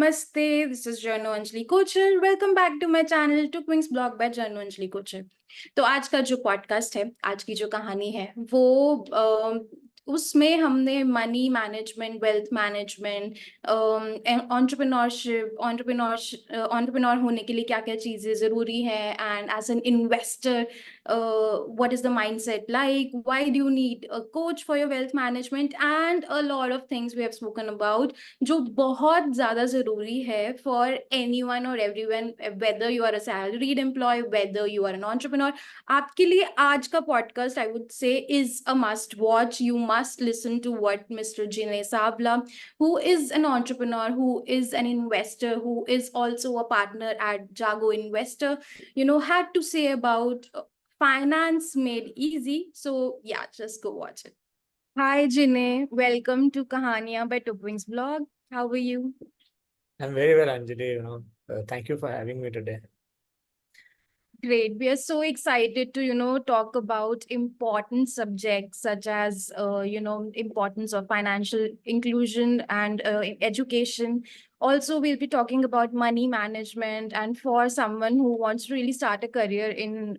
Namaste, this is Janu Anjali Kochar. Welcome back to my channel Tookwings Blog by Janu Anjali Kochar. तो आज का जो podcast है, आज की जो कहानी है, वो उसमें हमने money management, wealth management, entrepreneur होने के लिए क्या क्या चीज़ें ज़रूरी है, and as an investor what is the mindset like, why do you need a coach for your wealth management, and a lot of things we have spoken about जो बहुत ज़्यादा ज़रूरी है for anyone or everyone, whether you are a salaried employee, whether you are an entrepreneur. आपके लिए आज का podcast I would say is a must watch. You must listen to what Mr. Jinay Savla, who is an entrepreneur, who is an investor, who is also a partner at Jago Investor, had to say about finance made easy. So yeah, just go watch it. Hi Jinay, welcome to Kahaniyaan by Tookwings Blog. How are you? I'm very well, Anjali. Thank you for having me today. Great. We are so excited to, talk about important subjects such as, importance of financial inclusion and education. Also, we'll be talking about money management, and for someone who wants to really start a career in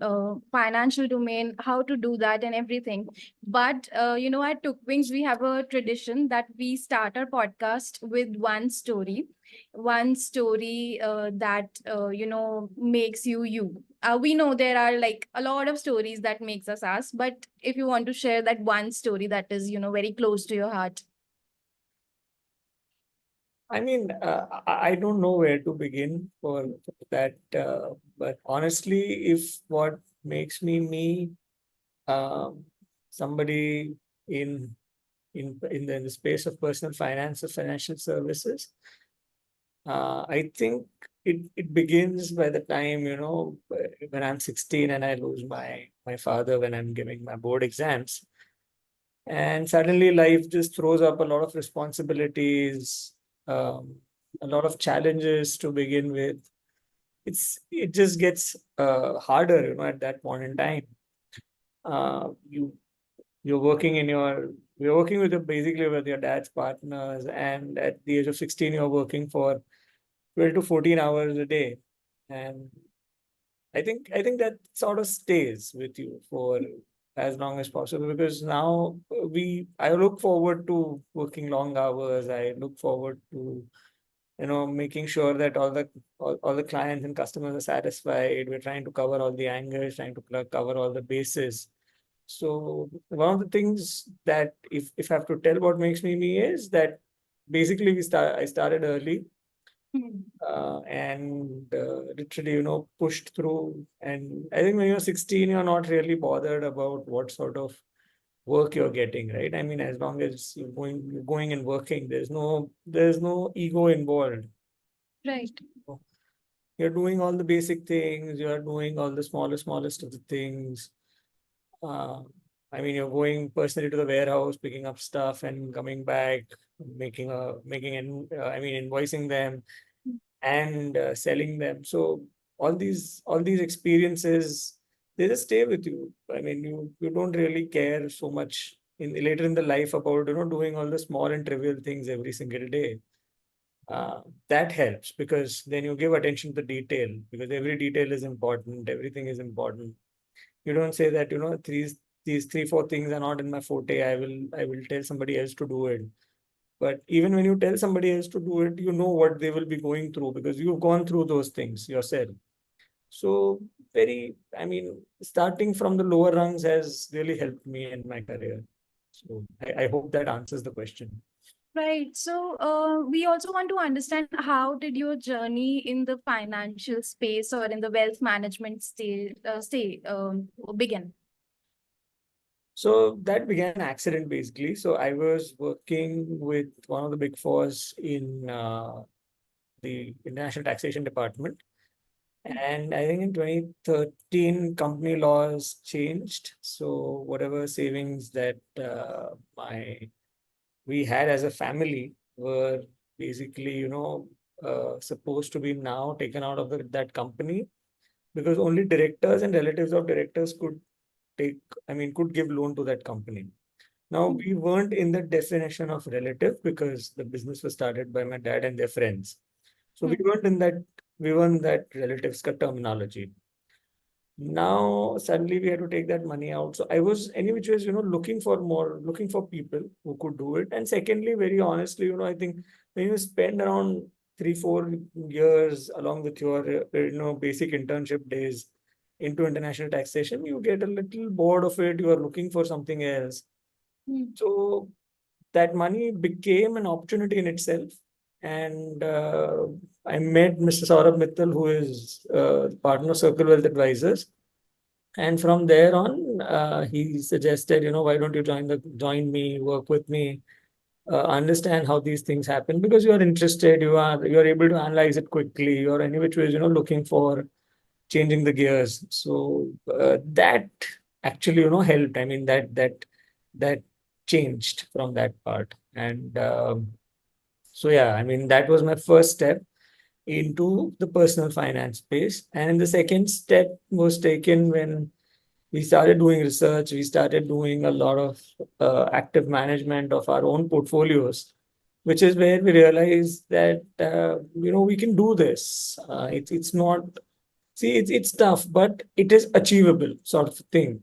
financial domain, how to do that and everything. But, at Tookwings, we have a tradition that we start our podcast with one story that makes you. We know there are like a lot of stories that makes us, but if you want to share that one story that is very close to your heart. I mean, I don't know where to begin for that, but honestly, if what makes me, somebody in the space of personal finance or financial services, I think it begins by the time, when I'm 16 and I lose my father when I'm giving my board exams. And suddenly life just throws up a lot of responsibilities, a lot of challenges to begin with. It just gets harder, at that point in time. Uh, you you're working with basically with your dad's partners, and at the age of 16, you're working for 12 to 14 hours a day. And I think that sort of stays with you for as long as possible, because now I look forward to working long hours. I look forward to making sure that all the clients and customers are satisfied. We're trying to cover all the angles, trying to cover all the bases. So one of the things that if I have to tell what makes me is that basically I started early, and literally, pushed through. And I think when you're 16, you're not really bothered about what sort of work you're getting, right? I mean, as long as you're going and working, there's no ego involved. Right. So you're doing all the basic things, you're doing all the smallest of the things. Uh, I mean, you're going personally to the warehouse, picking up stuff and coming back, invoicing them and selling them. So all these experiences, they just stay with you. I mean, you don't really care so much later in the life about doing all the small and trivial things every single day. That helps, because then you give attention to detail, because every detail is important. Everything is important. You don't say that these 3-4 things are not in my forte. I will tell somebody else to do it. But even when you tell somebody else to do it, you know what they will be going through, because you've gone through those things yourself. So starting from the lower rungs has really helped me in my career. So I hope that answers the question. Right. So we also want to understand, how did your journey in the financial space or in the wealth management begin? So that began an accident, basically. So I was working with one of the big fours in the International Taxation Department. And I think in 2013, company laws changed. So whatever savings that we had as a family were basically, supposed to be now taken out of that company, because only directors and relatives of directors could give loan to that company. Now, we weren't in the definition of relative, because the business was started by my dad and their friends. So we weren't that relatives ka terminology. Now suddenly we had to take that money out. So I was any which ways, looking for people who could do it. And secondly, very honestly, I think when you spend around 3-4 years along with your basic internship days into international taxation, you get a little bored of it. You are looking for something else. So that money became an opportunity in itself. And I met Mr. Saurabh Mittal, who is partner of Circle Wealth Advisors. And from there on, he suggested, why don't you join me, work with me, understand how these things happen, because you are interested, you are able to analyze it quickly, you're any which ways, looking for changing the gears. So that actually, helped. I mean, that changed from that part. And so yeah, I mean, that was my first step into the personal finance space. And the second step was taken when we started doing research. We started doing a lot of active management of our own portfolios, which is where we realized that we can do this. It's not, see, it's tough, but it is achievable sort of thing.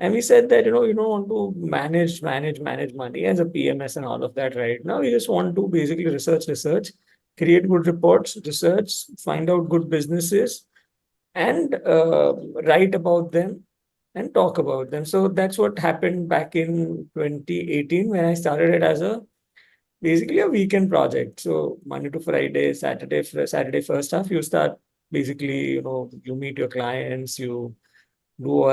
And we said that you don't want to manage money as a PMS and all of that right now. You just want to basically research, create good reports, research, find out good businesses, and write about them and talk about them. So that's what happened back in 2018 when I started it as a basically a weekend project. So Monday to Friday, Saturday first half, you start basically, you meet your clients, you do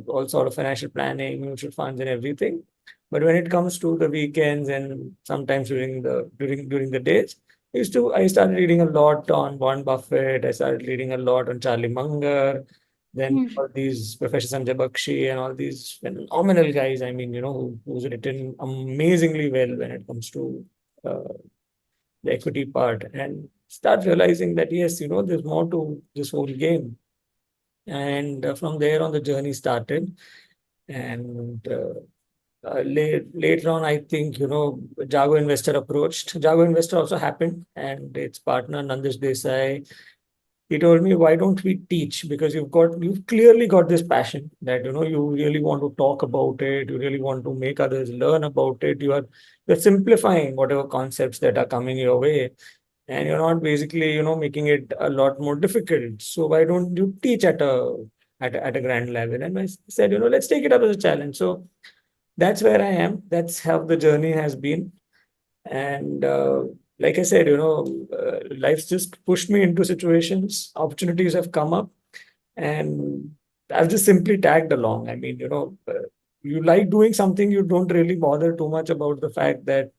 all sort of financial planning, mutual funds and everything. But when it comes to the weekends and sometimes during the days, I started reading a lot on Warren Buffett. I started reading a lot on Charlie Munger, then all these Professor Sanjay Bakshi and all these phenomenal guys. I mean, who's written amazingly well when it comes to uh, the equity part, and start realizing that yes, there's more to this whole game. And from there on, the journey started. And later on, I think, Jago Investor approached. Jago Investor also happened, and its partner, Nandish Desai, he told me, why don't we teach? Because you've clearly got this passion that, you really want to talk about it. You really want to make others learn about it. You're simplifying whatever concepts that are coming your way, and you're not basically making it a lot more difficult. So why don't you teach at a grand level? And I said, let's take it up as a challenge. So that's where I am. That's how the journey has been. And like I said, life's just pushed me into situations, opportunities have come up, and I've just simply tagged along. I mean, you like doing something, you don't really bother too much about the fact that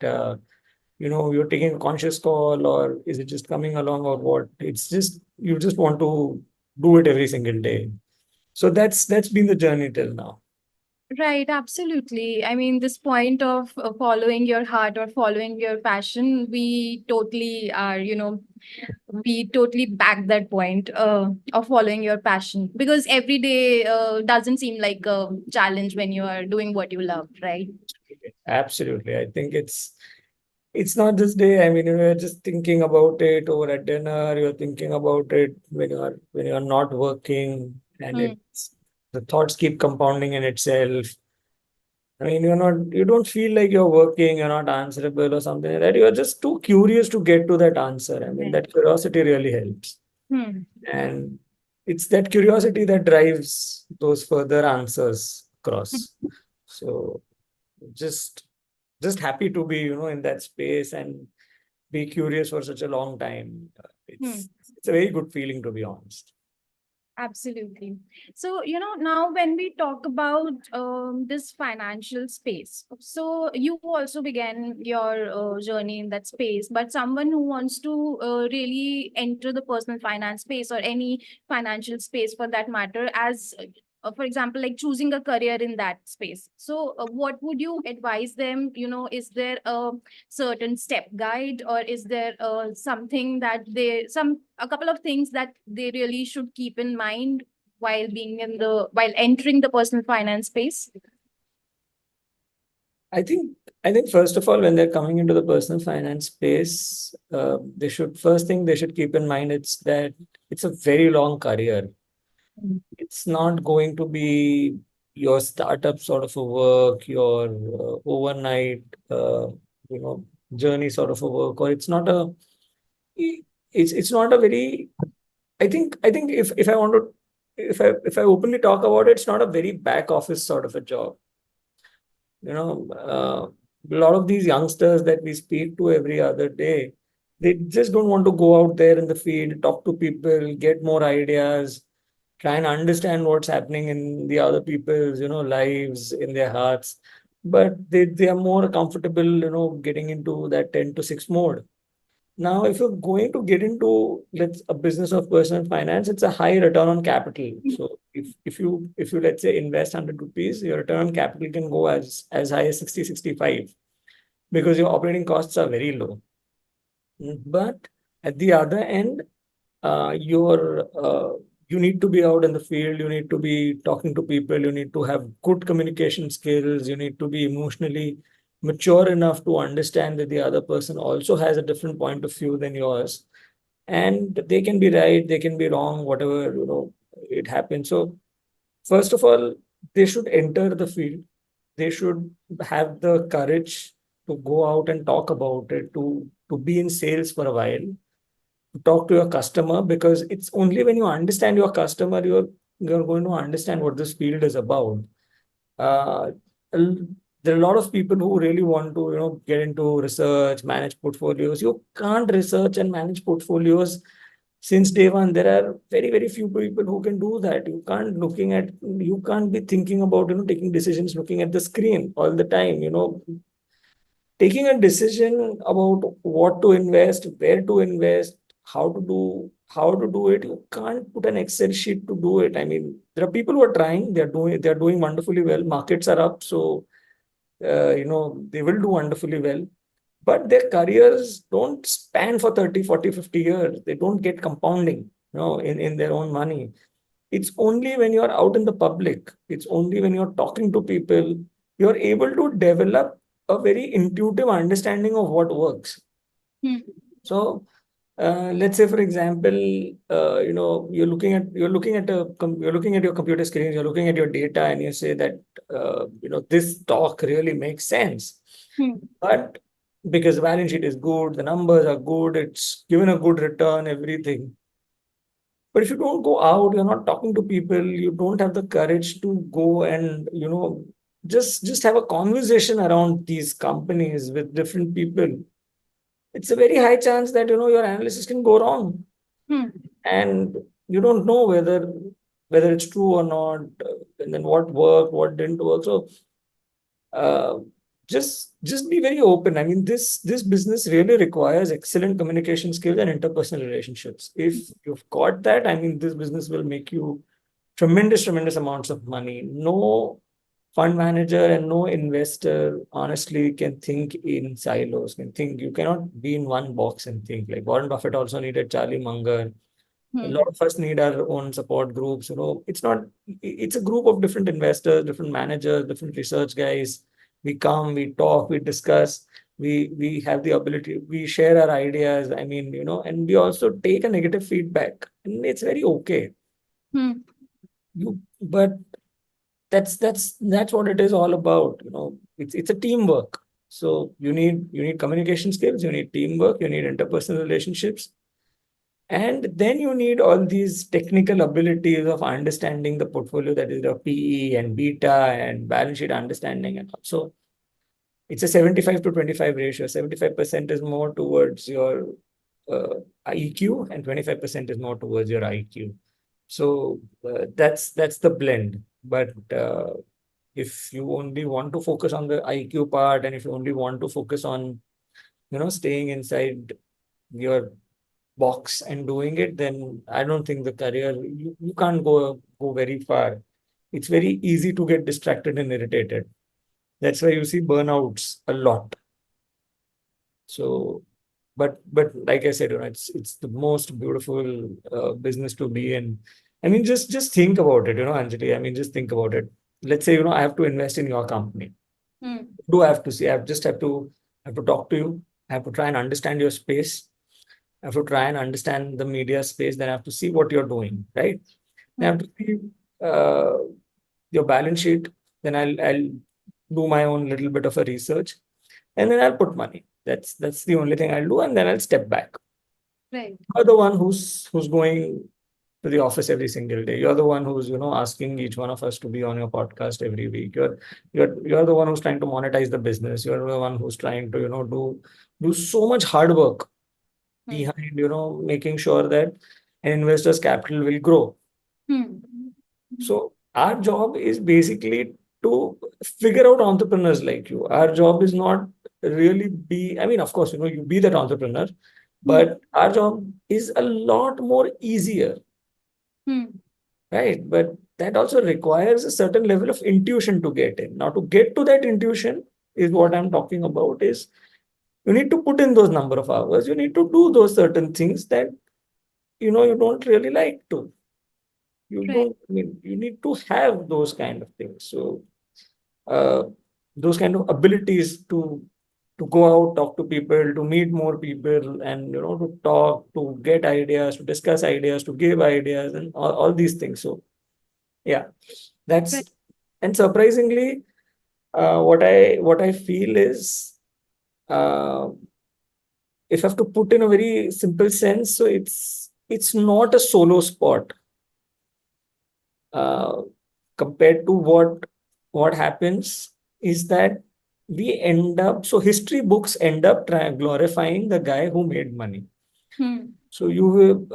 you're taking a conscious call, or is it just coming along, or what. It's just you just want to do it every single day. So that's been the journey till now. Right, absolutely. I mean, this point of following your heart or following your passion, we totally are, we totally back that point of following your passion, because every day doesn't seem like a challenge when you are doing what you love, right? Absolutely. I think it's not this day. I mean, you're just thinking about it over at dinner, you're thinking about it when you're not working, and Hmm. it's the thoughts keep compounding in itself. I mean, you don't feel like you're working, you're not answerable or something like that. You're just too curious to get to that answer. I mean, Right. that curiosity really helps. Hmm. And it's that curiosity that drives those further answers across. So just just happy to be, in that space and be curious for such a long time. Hmm. It's a very good feeling, to be honest. Absolutely. So, now when we talk about this financial space, so you also began your journey in that space, but someone who wants to really enter the personal finance space or any financial space for that matter, as for example, like choosing a career in that space. So, what would you advise them? Is there a certain step guide, or is there something that a couple of things that they really should keep in mind while entering the personal finance space? I think I think first of all, when they're coming into the personal finance space, first thing they should keep in mind it's that it's a very long career. It's not going to be your startup sort of a work, your overnight, you know, journey sort of a work, or it's not a very. I think if I want to, if I openly talk about it, it's not a very back office sort of a job. You know, a lot of these youngsters that we speak to every other day, they just don't want to go out there in the field, talk to people, get more ideas, try and understand what's happening in the other people's, lives, in their hearts. But they are more comfortable, getting into that 10 to 6 mode. Now, if you're going to get into let's a business of personal finance, it's a high return on capital. So if you let's say invest 100 rupees, your return on capital can go as high as 60-65 because your operating costs are very low. But at the other end, you need to be out in the field, you need to be talking to people, you need to have good communication skills, you need to be emotionally mature enough to understand that the other person also has a different point of view than yours, and they can be right, they can be wrong, whatever, it happens. So first of all, they should enter the field, they should have the courage to go out and talk about it, to be in sales for a while, talk to your customer, because it's only when you understand your customer you're going to understand what this field is about. uh, there are a lot of people who really want to get into research, manage portfolios. You can't research and manage portfolios since day one. There are very very few people who can do that. You can't be thinking about taking decisions looking at the screen all the time. Taking a decision about what to invest, where to invest, how to do it. You can't put an Excel sheet to do it. I mean, there are people who are trying, they're doing wonderfully well. Markets are up, so they will do wonderfully well. But their careers don't span for 30, 40, 50 years. They don't get compounding, in their own money. It's only when you're out in the public, it's only when you're talking to people, you're able to develop a very intuitive understanding of what works. Hmm. So, let's say, for example, you're looking at your computer screen, you're looking at your data, and you say that this stock really makes sense. Hmm. But because the balance sheet is good, the numbers are good, it's given a good return, everything. But if you don't go out, you're not talking to people, you don't have the courage to go and just have a conversation around these companies with different people, it's a very high chance that your analysis can go wrong, Hmm. and you don't know whether it's true or not, and then what worked, what didn't work. So uh, just be very open. I mean, this business really requires excellent communication skills and interpersonal relationships. If you've got that, I mean, this business will make you tremendous amounts of money. No fund manager and no investor honestly can think in silos, can think. You cannot be in one box and think. Like Warren Buffett also needed Charlie Munger. A Hmm. lot of us need our own support groups. It's not, it's a group of different investors, different managers, different research guys. We come, we talk, we discuss, we have the ability, we share our ideas. I mean, and we also take a negative feedback, and it's very okay. Hmm. But that's what it is all about. It's a teamwork. So you need communication skills, you need teamwork, you need interpersonal relationships, and then you need all these technical abilities of understanding the portfolio, that is the PE and beta and balance sheet understanding. And so it's a 75 to 25 ratio. 75% is more towards your uh, EQ, and 25% is more towards your IQ. So that's the blend. But if you only want to focus on the IQ part, and if you only want to focus on staying inside your box and doing it, then I don't think the career, you can't go very far. It's very easy to get distracted and irritated. That's why you see burnouts a lot. So, but like I said, it's the most beautiful business to be in. I mean, just think about it, Anjali. I mean, just think about it. Let's say I have to invest in your company. Hmm. Do I have to see? I just have to talk to you. I have to try and understand your space. I have to try and understand the media space. Then I have to see what you're doing, right? Then I have Hmm. to see uh, your balance sheet. Then I'll do my own little bit of a research, and then I'll put money. That's the only thing I'll do, and then I'll step back. Right. You're the one who's going to the office every single day. You're the one who's, asking each one of us to be on your podcast every week. You're the one who's trying to monetize the business. You're the one who's trying to, do so much hard work Hmm. behind, making sure that an investor's capital will grow. Hmm. So our job is basically to figure out entrepreneurs like you. Our job is not really be, I mean, of course, you be that entrepreneur, Hmm. but our job is a lot more easier, Hmm. right? But that also requires a certain level of intuition to get in. Now, to get to that intuition is what I'm talking about is you need to put in those number of hours. You need to do those certain things that, you don't really like to. You Right. don't, I mean, you need to have those kind of things. So, uh, those kind of abilities to go out, talk to people, to meet more people, and to talk, to get ideas, to discuss ideas, to give ideas, and all these things. So, yeah, Right. that's and surprisingly, what I feel is, uh, if I have to put in a very simple sense, so it's not a solo sport, uh, compared to what happens is that we end up, so history books end up glorifying the guy who made money. Hmm. So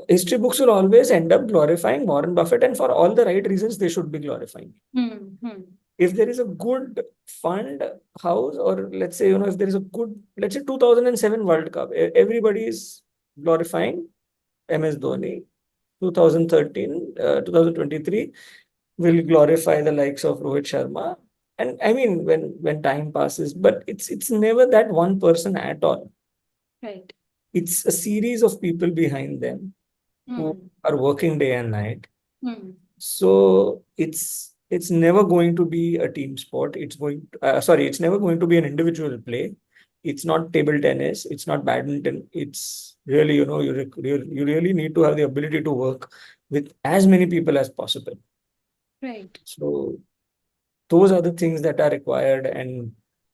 history books will always end up glorifying Warren Buffett, and for all the right reasons they should be glorifying. Hmm. Hmm. If there is a good fund house, or let's say, if there is a good, let's say 2007 World Cup, everybody is glorifying MS Dhoni. 2013, 2023 will glorify the likes of Rohit Sharma. And I mean, when time passes, but it's never that one person at all. Right. It's a series of people behind them who Hmm. are working day and night. Hmm. So it's never going to be a team sport. It's never going to be an individual play. It's not table tennis. It's not badminton. It's really, you really need to have the ability to work with as many people as possible. Right. So those are the things that are required. And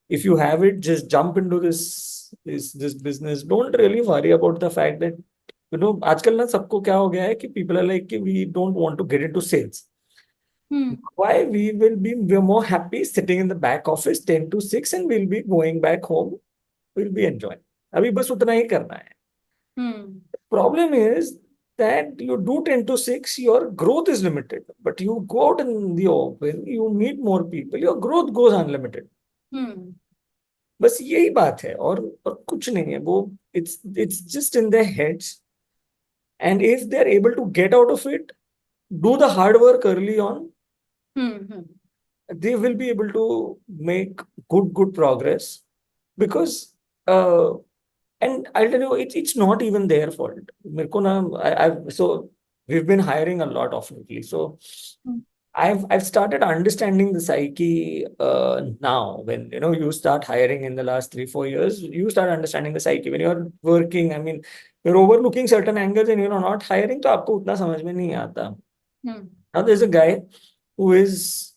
if you have it, just jump into this business. Don't really worry about the fact that, आजकल ना सबको क्या हो गया है कि people are like कि we don't want to get into sales. Hmm. Why? We're more happy sitting in the back office 10 to 6, and we'll be going back home. We'll be enjoying. अभी बस उतना ही करना है. Hmm. Problem is that you do 10 to 6, your growth is limited. But you go out in the open, you meet more people, your growth goes unlimited. Hmm. बस यही बात है, और कुछ नहीं है वो. It's just in their heads, and if they're able to get out of it, do the hard work early on, Hmm. Hmm. they will be able to make good progress. Because uh, and I'll tell you, it's not even their fault. मेरे को ना, so we've been hiring a lot of lately. So Hmm. I've started understanding the psyche now. When you start hiring in the last 3-4 years, you start understanding the psyche. When you're working, I mean, you're overlooking certain angles and you're not hiring, तो आपको उतना समझ में नहीं आता. Hmm. Now there's a guy who is,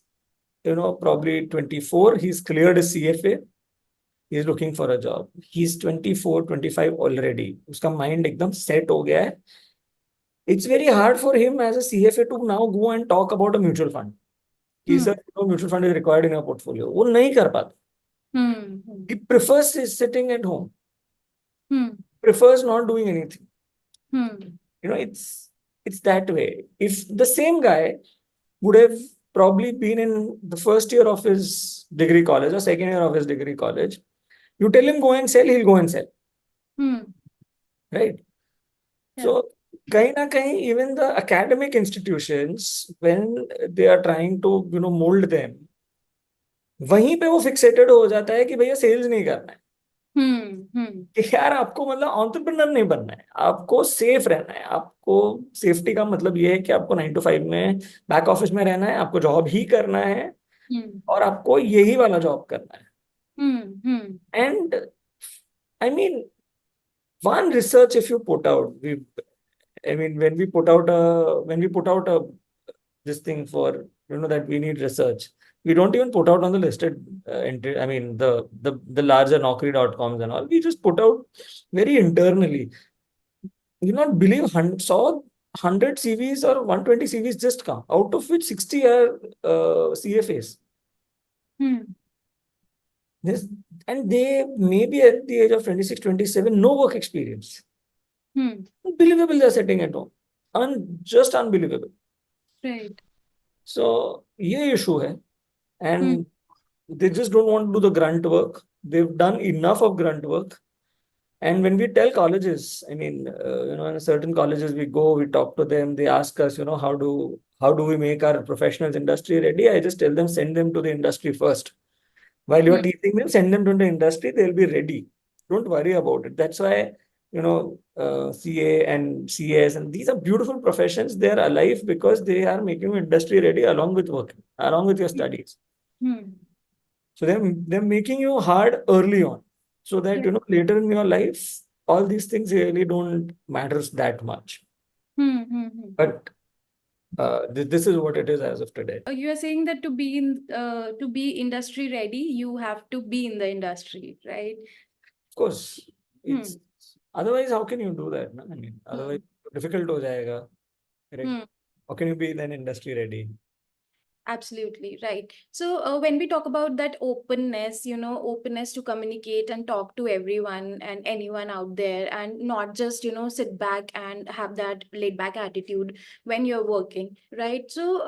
probably 24. He's cleared his CFA. He's looking for a job. He's 24, 25 already. उसका mind एकदम set हो गया है. It's very hard for him as a CFA to now go and talk about a mutual fund. कि Hmm. Sir, mutual fund is required in your portfolio. वो नहीं कर पाता. Hmm. Hmm. He prefers sitting at home. Hmm. Prefers not doing anything. Hmm. It's that way. If the same guy would have probably been in the first year of his degree college or second year of his degree college, you tell him go and sell, he'll go and sell, Hmm. right? Yeah. So, kahin na kahin, even the academic institutions, when they are trying to, mold them, वहीं पे वो fixated हो जाता है कि भैया sales नहीं करना है. Hmm. Hmm. कि यार आपको मतलब एंटरप्रेन्योर नहीं बनना है, आपको सेफ रहना है. आपको सेफ्टी का मतलब ये है कि आपको 9 to 5 में बैक ऑफिस में रहना है, आपको जॉब ही करना है, Hmm. और आपको यही वाला जॉब करना है. And I mean, one research if you put out, when we put out a this thing for that we need research, we don't even put out on the listed entry. I mean the larger Naukri.coms and all. We just put out very internally. You not believe saw 100 CVs or 120 CVs just come, out of which 60 are CFAs. This, and they may be at the age of 26, 27, no work experience. Unbelievable they're sitting at home. Just unbelievable. Right. So, ये issue है. And they just don't want to do the grunt work. They've done enough of grunt work. And when we tell colleges, in certain colleges we go, we talk to them, they ask us, how do we make our professionals industry ready? I just tell them, send them to the industry first. While you're teaching them, send them to the industry, they'll be ready. Don't worry about it. That's why, CA and CS, and these are beautiful professions. They're alive because they are making you industry ready along with work, along with your studies. So they're making you hard early on, so that later in your life, all these things really don't matters that much. But this is what it is as of today. You are saying that to be industry ready, you have to be in the industry, right? Of course, it's otherwise how can you do that? No? I mean, otherwise difficult ho jayega. Correct? How can you be then industry ready? Absolutely right. So when we talk about that openness, openness to communicate and talk to everyone and anyone out there, and not just, sit back and have that laid back attitude when you're working, right? So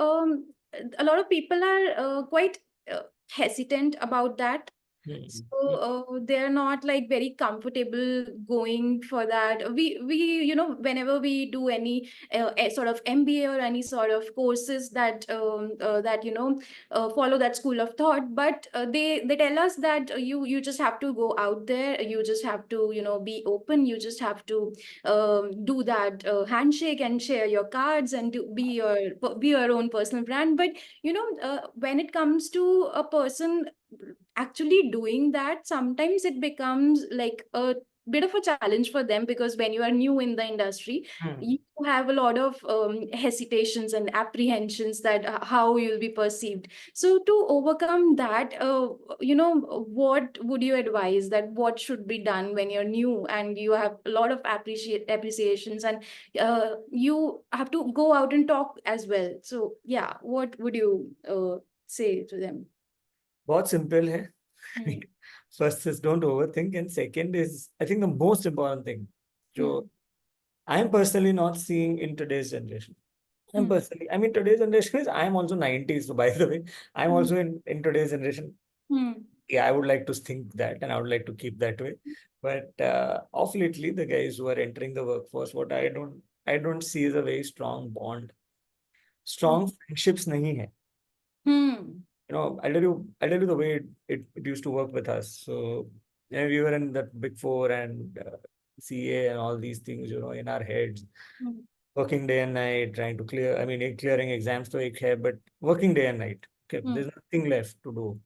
a lot of people are quite hesitant about that. So they're not like very comfortable going for that. We whenever we do any a sort of MBA or any sort of courses that follow that school of thought, but they tell us that you just have to go out there, you just have to be open, you just have to do that handshake and share your cards and be your own personal brand. But when it comes to a person actually doing that, sometimes it becomes like a bit of a challenge for them, because when you are new in the industry, you have a lot of hesitations and apprehensions that how you'll be perceived. So to overcome that, what would you advise, that what should be done when you're new and you have a lot of appreciations, and you have to go out and talk as well? So yeah, what would you say to them? बहुत simple है. First is don't overthink, and second is, I think, the most important thing, जो I am personally not seeing in today's generation. Today's generation is, I am also 90s, so by the way, I'm also in today's generation. Yeah, I would like to think that, and I would like to keep that way. But of lately, the guys who are entering the workforce, what I don't see is a very strong bond. Strong friendships nahi hai. I'll tell you the way it used to work with us. So we were in that Big Four and CA and all these things, in our heads, working day and night, trying to clear. Clearing exams to ek hai, but working day and night. Okay, there's nothing left to do.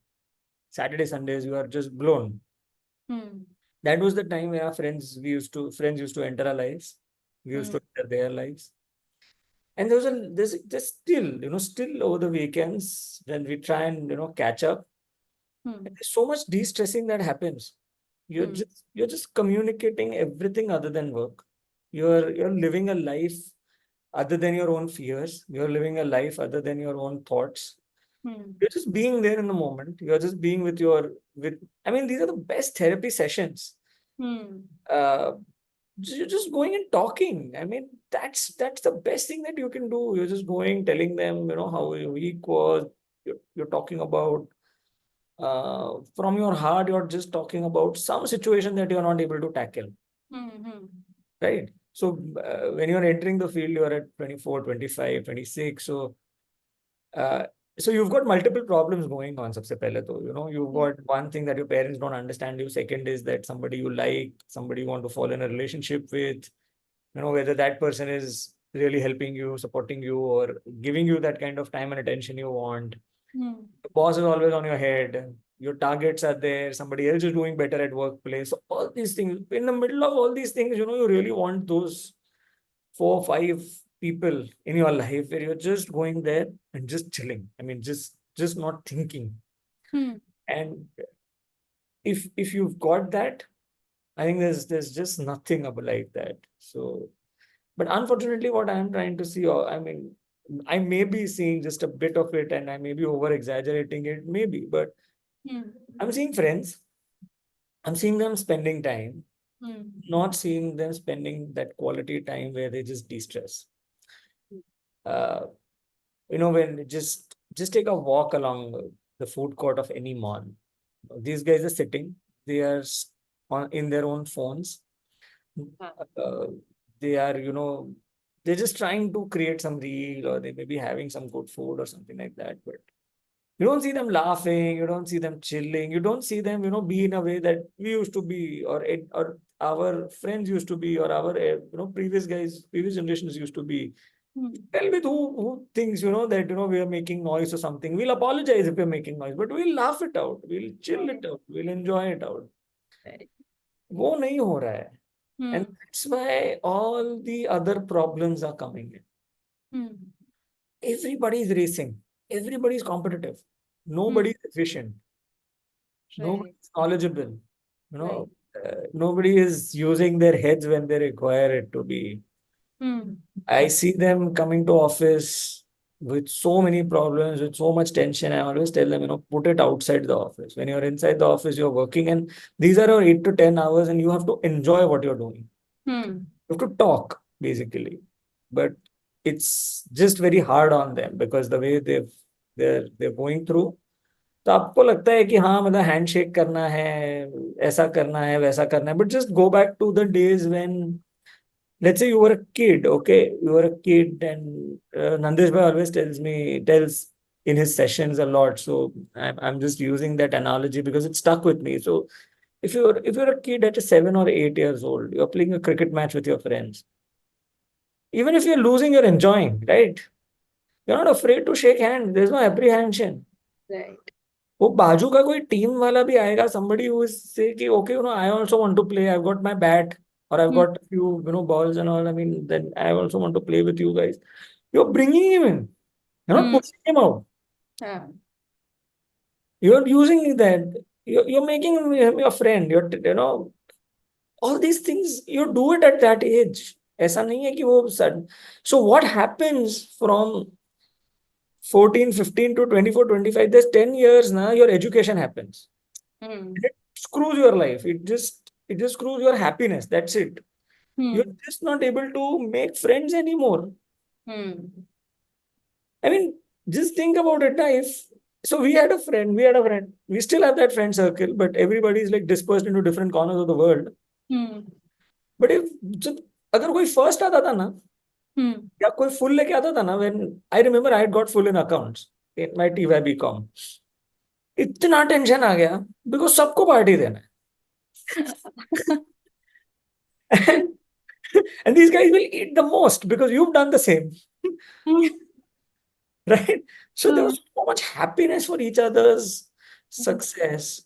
Saturday, Sundays, you are just blown. That was the time where our friends used to enter our lives. We used to enter their lives. And there's still over the weekends when we try and catch up. There's so much de-stressing that happens. You're just communicating everything other than work. You're living a life other than your own fears. You're living a life other than your own thoughts. You're just being there in the moment. You're just being these are the best therapy sessions. You're just going and talking. That's the best thing that you can do. You're just going, telling them, how your week was. You're talking about from your heart. You're just talking about some situation that you're not able to tackle. Right? So when you're entering the field, you're at 24, 25, 26. So you've got multiple problems going on. Sabse pehle to, you've got one thing that your parents don't understand you. Second is that somebody you like, somebody you want to fall in a relationship with, whether that person is really helping you, supporting you, or giving you that kind of time and attention you want. The boss is always on your head. your targets are there, somebody else is doing better at workplace. So all these things, in the middle of all these things, you really want those 4 or 5 people in your life where you're just going there and just chilling. I mean, just not thinking. And if you've got that, I think there's just nothing about like that. So, but unfortunately, what I'm trying to see, or I mean, I may be seeing just a bit of it, and I may be over exaggerating it, maybe, but I'm seeing friends. I'm seeing them spending time, not seeing them spending that quality time where they just de-stress. Uh, when just take a walk along the food court of any mall. These guys are sitting, they are in their own phones. Uh, they are, they're just trying to create some reel, or they may be having some good food or something like that. But you don't see them laughing, you don't see them chilling, you don't see them, be in a way that we used to be, or our friends used to be, or our, previous generations used to be. Tell me who thinks, that, we are making noise or something. We'll apologize if we're making noise, but we'll laugh it out. We'll chill it out. We'll enjoy it out. वो नहीं हो रहा है. And that's why all the other problems are coming in. Everybody is racing. Everybody is competitive. Nobody is efficient. Nobody is knowledgeable. Nobody is using their heads when they require it to be. I see them coming to office with so many problems, with so much tension. I always tell them, put it outside the office. When you're inside the office, you're working, and these are your 8 to 10 hours, and you have to enjoy what you're doing. You have to talk, basically. But it's just very hard on them because the way they're going through. तो आपको लगता है कि हाँ मतलब handshake करना है, ऐसा करना है, वैसा करना है, but just go back to the days when, let's say you were a kid, okay? You were a kid, and Nandesh bhai always tells in his sessions a lot. So I'm just using that analogy because it stuck with me. So if you're a kid at 7 or 8 years old, you're playing a cricket match with your friends. Even if you're losing, you're enjoying, right? You're not afraid to shake hands. There's no apprehension. Right. वो बाजू का कोई team वाला भी आएगा, somebody who is say कि okay, I also want to play. I've got my bat, or I've got a few, balls and all. I mean, then I also want to play with you guys. You're bringing him in. You're not pushing him out. You're using that. You're making him your friend. All these things, you do it at that age. ऐसा नहीं है कि वो sudden. So what happens from 14, 15 to 24, 25, there's 10 years now, your education happens. It screws your life. It just screws your happiness. That's it. You're just not able to make friends anymore. I mean, just think about it. So we had a friend, we still have that friend circle, but everybody is like dispersed into different corners of the world. But अगर कोई first आता था ना, या कोई full लेके आता था ना, when I remember I had got full in accounts in my TY BCom, इतना टेंशन आ गया because सबको पार्टी देना है. And these guys will eat the most because you've done the same. Right? So there was so much happiness for each other's success.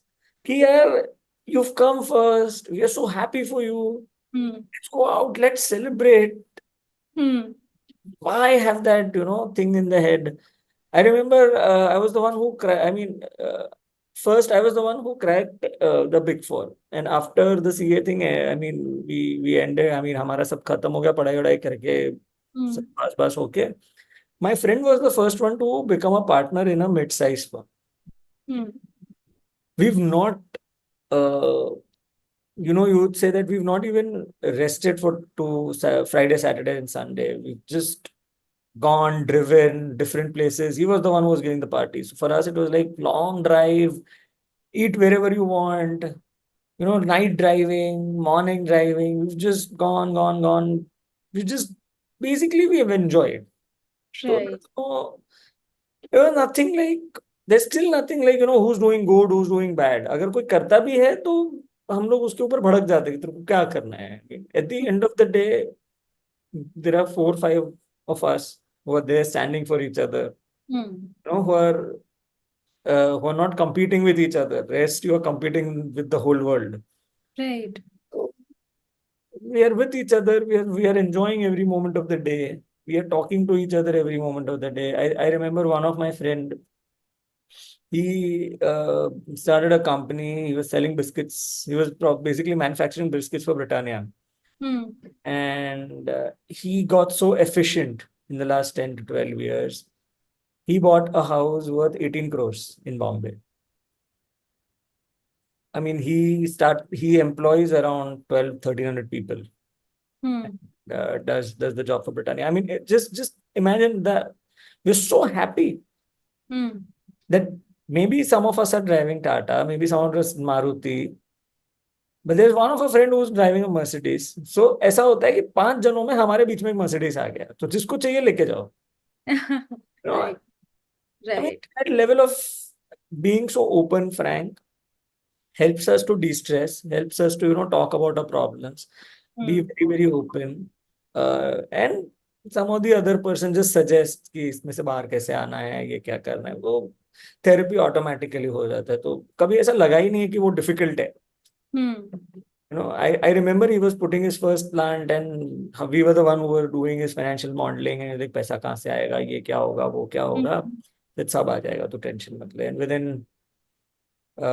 कि यार, you've come first. We are so happy for you. Let's go out. Let's celebrate. Why have that, thing in the head? I remember I was the one who first I was the one who cracked the Big Four, and after the CA thing, I mean, we ended. I mean, हमारा सब खत्म हो गया, पढ़ाई वढ़ाई करके सब पास होके. My friend was the first one to become a partner in a mid-sized firm. We've not, you would say that we've not even rested for Friday, Saturday, and Sunday. We've just gone, driven different places. He was the one who was giving the parties. So for us, it was like long drive, eat wherever you want, night driving, morning driving. We've just gone. We just basically we've enjoyed. Right. So there was nothing like, there's still nothing like, who's doing good, who's doing bad. अगर कोई करता भी है तो हम लोग उसके ऊपर भड़क जाते हैं कि तेरे को क्या करना है. At the end of the day, there are 4 or 5 of us who are there standing for each other, who are who are not competing with each other. Rest, you are competing with the whole world. Right. So we are with each other. We are enjoying every moment of the day. We are talking to each other every moment of the day. I remember one of my friend. He started a company. He was selling biscuits. He was basically manufacturing biscuits for Britannia. Hmm. And he got so efficient in the last 10 to 12 years. He bought a house worth 18 crores in Bombay. I mean, he employs around 12, 1,300 people. Hmm. Does the job for Britannia. I mean, just imagine that we're so happy Hmm. that maybe some of us are driving Tata, maybe some of us Maruti, but there's one of a friend who's driving a Mercedes. So ऐसा होता है कि 5 जनों में हमारे बीच में एक Mercedes आ गया, तो जिसको चाहिए लेके जाओ. You know, Right. I mean, Right. that level of being so open, frank, helps us to de-stress, helps us to, talk about our problems, be Hmm. very, very open. And some of the other person just suggest कि इसमें से बाहर कैसे आना है, ये क्या करना है, वो थेरेपी ऑटोमेटिकली हो जाता है. तो कभी ऐसा लगा ही नहीं है कि वो डिफिकल्ट है. Hmm. I remember he was putting his first plant and we were the one who were doing his financial modeling and like पैसा कहाँ से आएगा, ये क्या होगा, वो क्या Hmm. होगा, that सब आ जाएगा, तो टेंशन मत ले. And within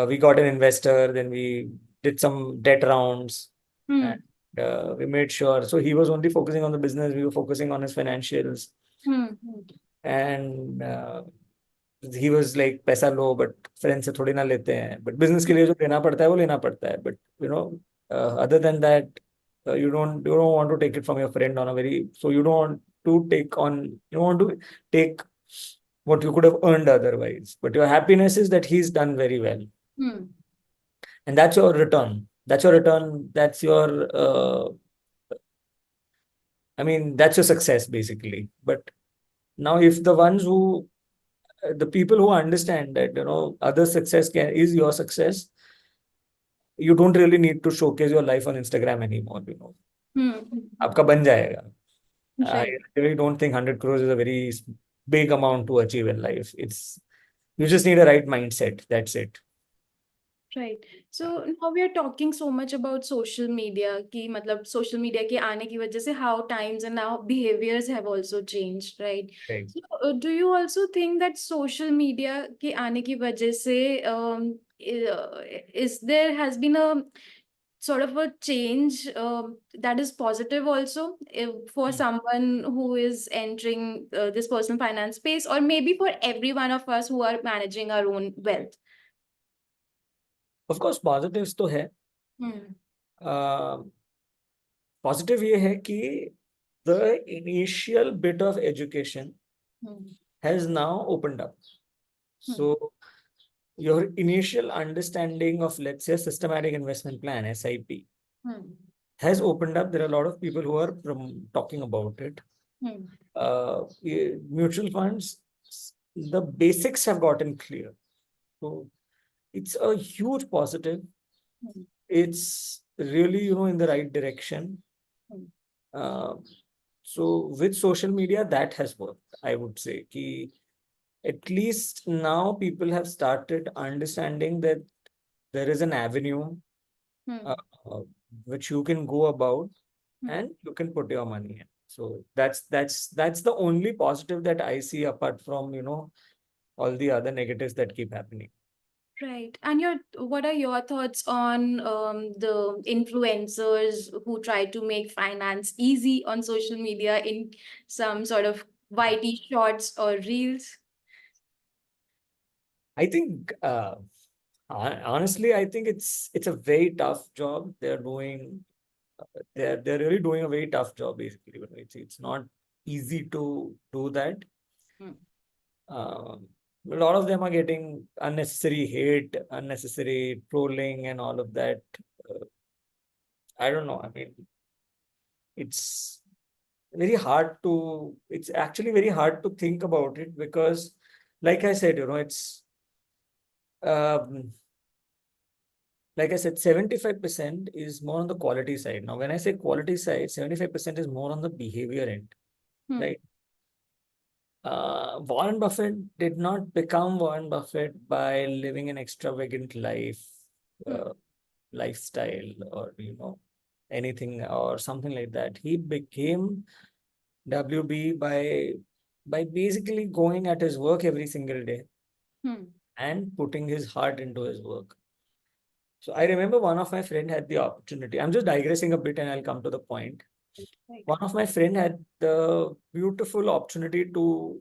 we got an investor, then we did some debt rounds, and Hmm. we made sure. So he was only focusing on the business, we were focusing on his financials, Hmm. and he was like पैसा लो but friends से थोड़ी ना लेते हैं, but business के लिए जो लेना पड़ता है वो लेना पड़ता है. But other than that, you don't want to take it from your friend on a very, so you don't want to take on, you don't want to take what you could have earned otherwise, but your happiness is that he's done very well, Hmm. and that's your return. That's your return. That's your I mean, that's your success basically. But now if the ones who the people who understand that other success is your success, you don't really need to showcase your life on Instagram anymore. Hmm. आपका बन जाएगा. I Right. really don't think 100 crores is a very big amount to achieve in life. You just need a right mindset. That's it. Right. So now we are talking so much about social media कि मतलब social media के आने की वजह से how times and now behaviors have also changed, right? Right. So, do you also think that social media के आने की वजह से is there has been a sort of a change that is positive also for someone who is entering this personal finance space, or maybe for every one of us who are managing our own wealth? Of course, positives तो है. Hmm. Positive ये है कि the initial bit of education Hmm. has now opened up. Hmm. So your initial understanding of, let's say, systematic investment plan, SIP, Hmm. has opened up. There are a lot of people who are talking about it. Hmm. Mutual funds, the basics have gotten clear. So it's a huge positive. Hmm. It's really, in the right direction. Hmm. Uh, so with social media, that has worked. I would say कि at least now people have started understanding that there is an avenue Hmm. uh, uh, which you can go about Hmm. and you can put your money in. So that's the only positive that I see, apart from all the other negatives that keep happening. Right. And what are your thoughts on the influencers who try to make finance easy on social media in some sort of YT shorts or reels? I think honestly, I think it's a very tough job they're doing. They're really doing a very tough job basically. It's not easy to do that. Hmm. A lot of them are getting unnecessary hate, unnecessary trolling, and all of that. I don't know. I mean, it's it's actually very hard to think about it because, like I said, um, like I said, 75% is more on the quality side. Now, when I say quality side, 75% is more on the behavior end, Hmm. right? Warren Buffett did not become Warren Buffett by living an extravagant lifestyle, or anything or something like that. He became WB by basically going at his work every single day and putting his heart into his work. So I remember one of my friend had the opportunity. I'm just digressing a bit and I'll come to the point. Right. One of my friend had the beautiful opportunity to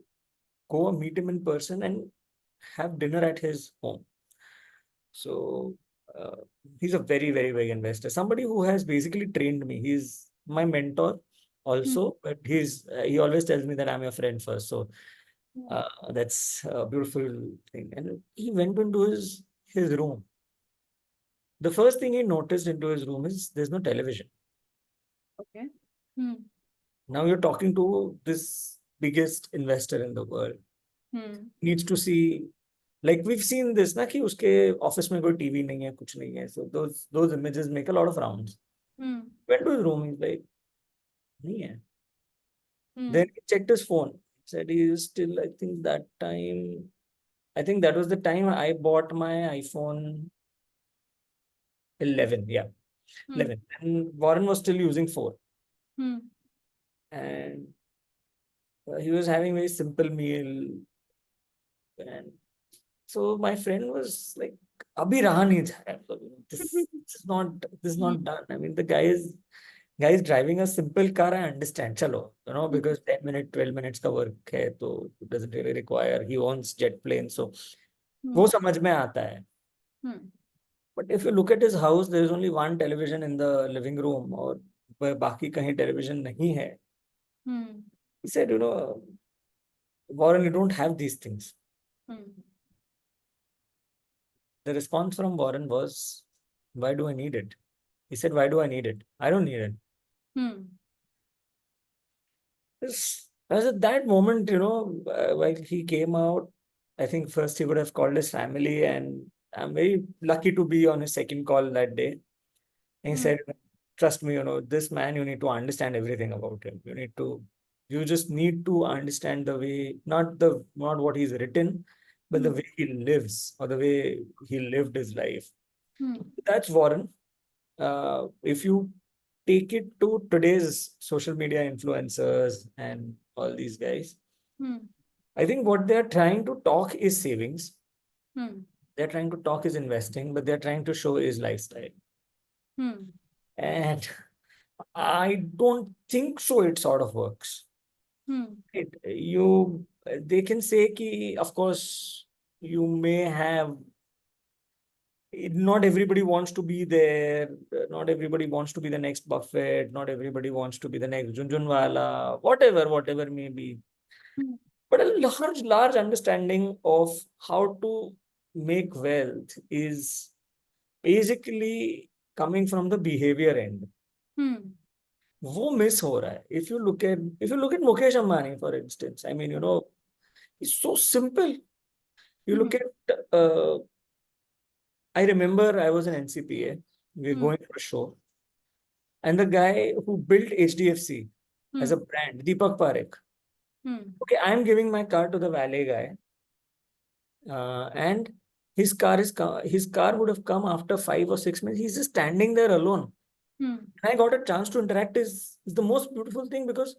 go and meet him in person and have dinner at his home. So uh, he's a very, very big investor. Somebody who has basically trained me. He's my mentor also, but he always tells me that I'm your friend first. So that's a beautiful thing. And he went into his room. The first thing he noticed into his room is there's no television. Okay. Now you're talking to this biggest investor in the world. Needs to see, like we've seen this ना कि उसके office में कोई TV नहीं है, कुछ नहीं है. So those images make a lot of rounds. Went to his room, he's like, नहीं है. Then he checked his phone. Said he is still, I think that was the time I bought my iPhone 11. Yeah, 11. And Warren was still using 4. And he was having a very simple meal. And so my friend was like, "Abhi raha nahi ja raha hai." This is not done. I mean, the guy is driving a simple car. I understand, chalo, because 10 minutes, 12 minutes का work है, तो it doesn't really require. He owns jet plane, so वो समझ में आता है. But if you look at his house, there is only one television in the living room, और बाकी कहीं television नहीं है. He said, Warren, you don't have these things. The response from Warren was, why do I need it? He said, why do I need it? I don't need it. As at that moment, while he came out, I think first he would have called his family, and I'm very lucky to be on his second call that day. And he said, trust me, this man, you need to understand everything about him. You just need to understand the way, not what he's written, but the way he lives, or the way he lived his life. That's Warren. If you take it to today's social media influencers and all these guys, I think what they're trying to talk is savings. They're trying to talk is investing, but they're trying to show is lifestyle. And I don't think so it sort of works. They can say ki, of course, you may have, not everybody wants to be there. Not everybody wants to be the next Buffett. Not everybody wants to be the next Junjunwala, whatever may be. But a large understanding of how to make wealth is basically coming from the behavior end. वो miss हो रहा है. If you look at Mukesh Ambani, for instance, I mean, it's so simple. You look at, I remember I was an NCPA. We were going for a show. And the guy who built HDFC as a brand, Deepak Parekh. Okay, I'm giving my car to the valet guy. And his car would have come after 5 or 6 minutes. He's just standing there alone. I got a chance to interact is the most beautiful thing, because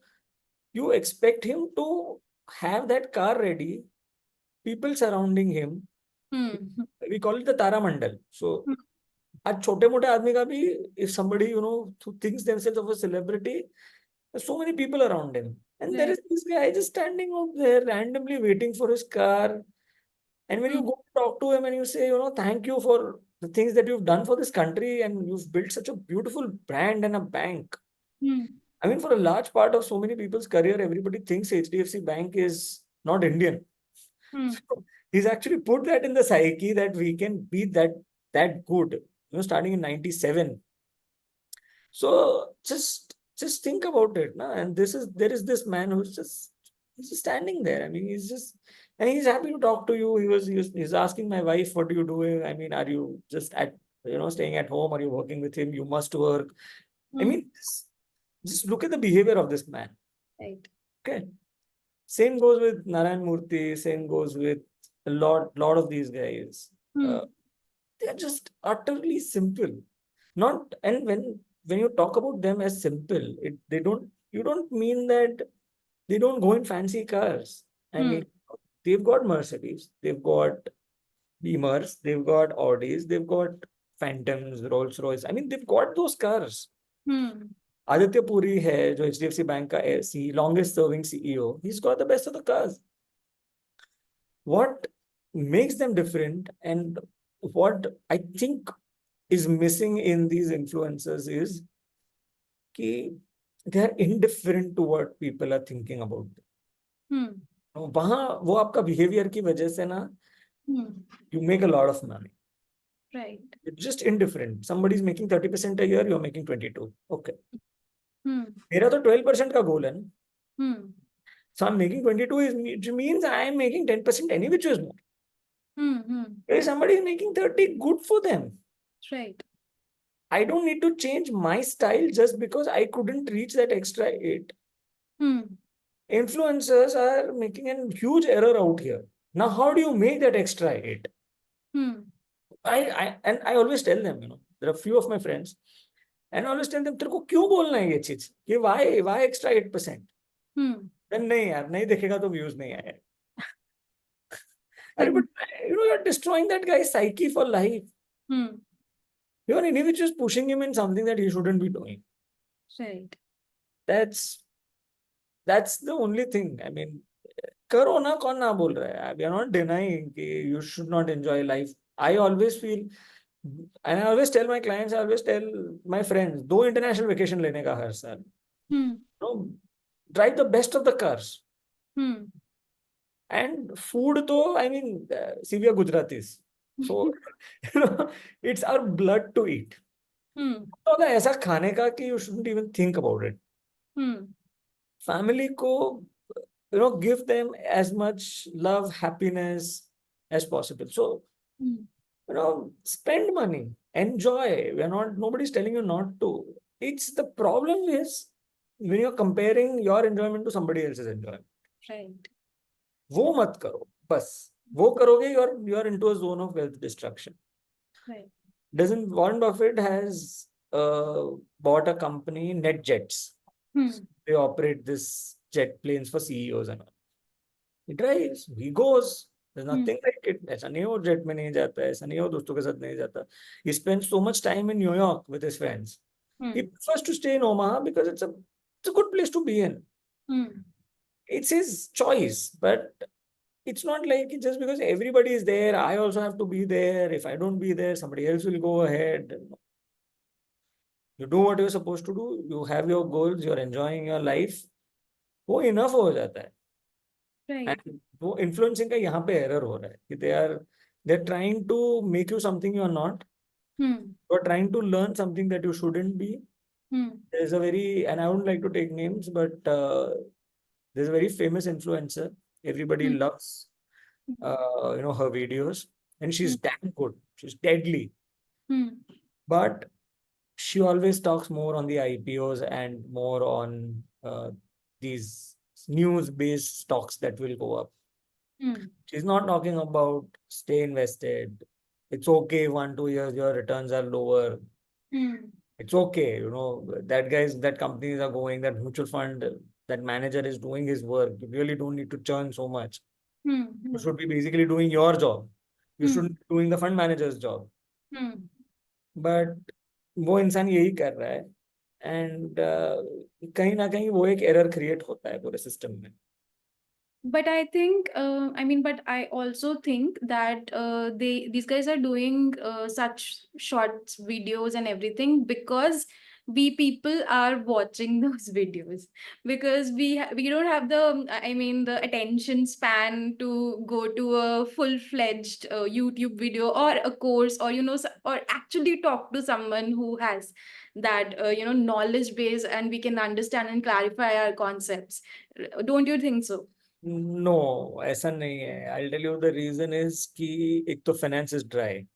you expect him to have that car ready, people surrounding him. We call it the Tara Mandal. So, आज छोटे मोटे आदमी का भी, if somebody who thinks themselves of a celebrity, there's so many people around him, and there is this guy just standing out there randomly waiting for his car. And when you go talk to him and you say, thank you for the things that you've done for this country, and you've built such a beautiful brand and a bank. I mean, for a large part of so many people's career, everybody thinks HDFC Bank is not Indian. So he's actually put that in the psyche that we can be that good, starting in 97. So just think about it, na? And there is this man who's just standing there. I mean, and he's happy to talk to you. He's asking my wife, what do you do? I mean, are you just staying at home? Are you working with him? You must work. I mean, just look at the behavior of this man. Right. Okay. Same goes with Narayan Murthy, same goes with a lot of these guys. They're just utterly simple. Not, and when you talk about them as simple, you don't mean that they don't go in fancy cars. I mean, they've got Mercedes, they've got Beamers, they've got Audis, they've got Phantoms, Rolls Royce. I mean, they've got those cars. Aditya Puri hai, jo HDFC Bank ka longest serving CEO, he's got the best of the cars. What makes them different and what I think is missing in these influencers is कि they are indifferent to what people are thinking about them. वहाँ वो आपका behavior की वजह से ना you make a lot of money. Right. You're just indifferent. Somebody is making 30% a year, you're making 22. Okay. मेरा तो 12% का goal है ना. So I'm making 22 which means I am making 10% any which is more. If somebody is making 30, good for them. Right. I don't need to change my style just because I couldn't reach that extra 8. Influencers are making a huge error out here. Now, how do you make that extra 8? I always tell them, there are a few of my friends, and I always tell them, तेरे को क्यों बोलना है ये चीज? कि why extra 8%? Then नहीं यार, नहीं देखेगा तो views नहीं आए. But you're destroying that guy's psyche for life. You're anyway just pushing him in something that he shouldn't be doing. Right. That's the only thing. I mean, करो ना, कौन ना बोल रहा है? We are not denying कि you should not enjoy life. I always feel, and I always tell my clients, I always tell my friends, 2 international vacation लेने का हर साल. Drive the best of the cars. And food though, I mean, see, we are Gujaratis. So, it's our blood to eat. तो अगर ऐसा खाने का कि you shouldn't even think about it. Family को, give them as much love, happiness as possible. So, spend money, enjoy. Nobody's telling you not to. It's the problem is when you're comparing your enjoyment to somebody else's enjoyment. Right. वो मत करो, बस. वो करोगे, you're into a zone of wealth destruction. Right. Warren Buffett has bought a company, NetJets. They operate this jet planes for CEOs and all. He drives, he goes. There's nothing like it. ऐसा नहीं हो jet में नहीं जाता है, ऐसा नहीं हो दोस्तों के साथ नहीं जाता. He spends so much time in New York with his friends. He prefers to stay in Omaha because it's a good place to be in. It's his choice, but it's not like just because everybody is there, I also have to be there. If I don't be there, somebody else will go ahead. You do what you're supposed to do. You have your goals. You're enjoying your life. वो enough हो जाता है. Right. And वो influencing का यहाँ पे error हो रहा है कि they're trying to make you something you're not. You're trying to learn something that you shouldn't be. There's and I wouldn't like to take names, but there's a very famous influencer. Everybody loves, her videos, and she's damn good. She's deadly. But she always talks more on the IPOs and more on these news-based stocks that will go up. She's not talking about stay invested. It's okay 1-2 years your returns are lower. It's okay, that companies are going, that mutual fund, that manager is doing his work. You really don't need to churn so much. You should be basically doing your job. You shouldn't be doing the fund manager's job. But वो इंसान यही कर रहा है and कहीं ना कहीं वो एक error create होता है पूरे system में. But I think, but I also think that these guys are doing such short videos and everything because we people are watching those videos because we don't have the attention span to go to a full-fledged YouTube video or a course or or actually talk to someone who has that knowledge base and we can understand and clarify our concepts. Don't you think so? No, ऐसा नहीं है. I'll tell you the reason is कि एक तो finance is dry.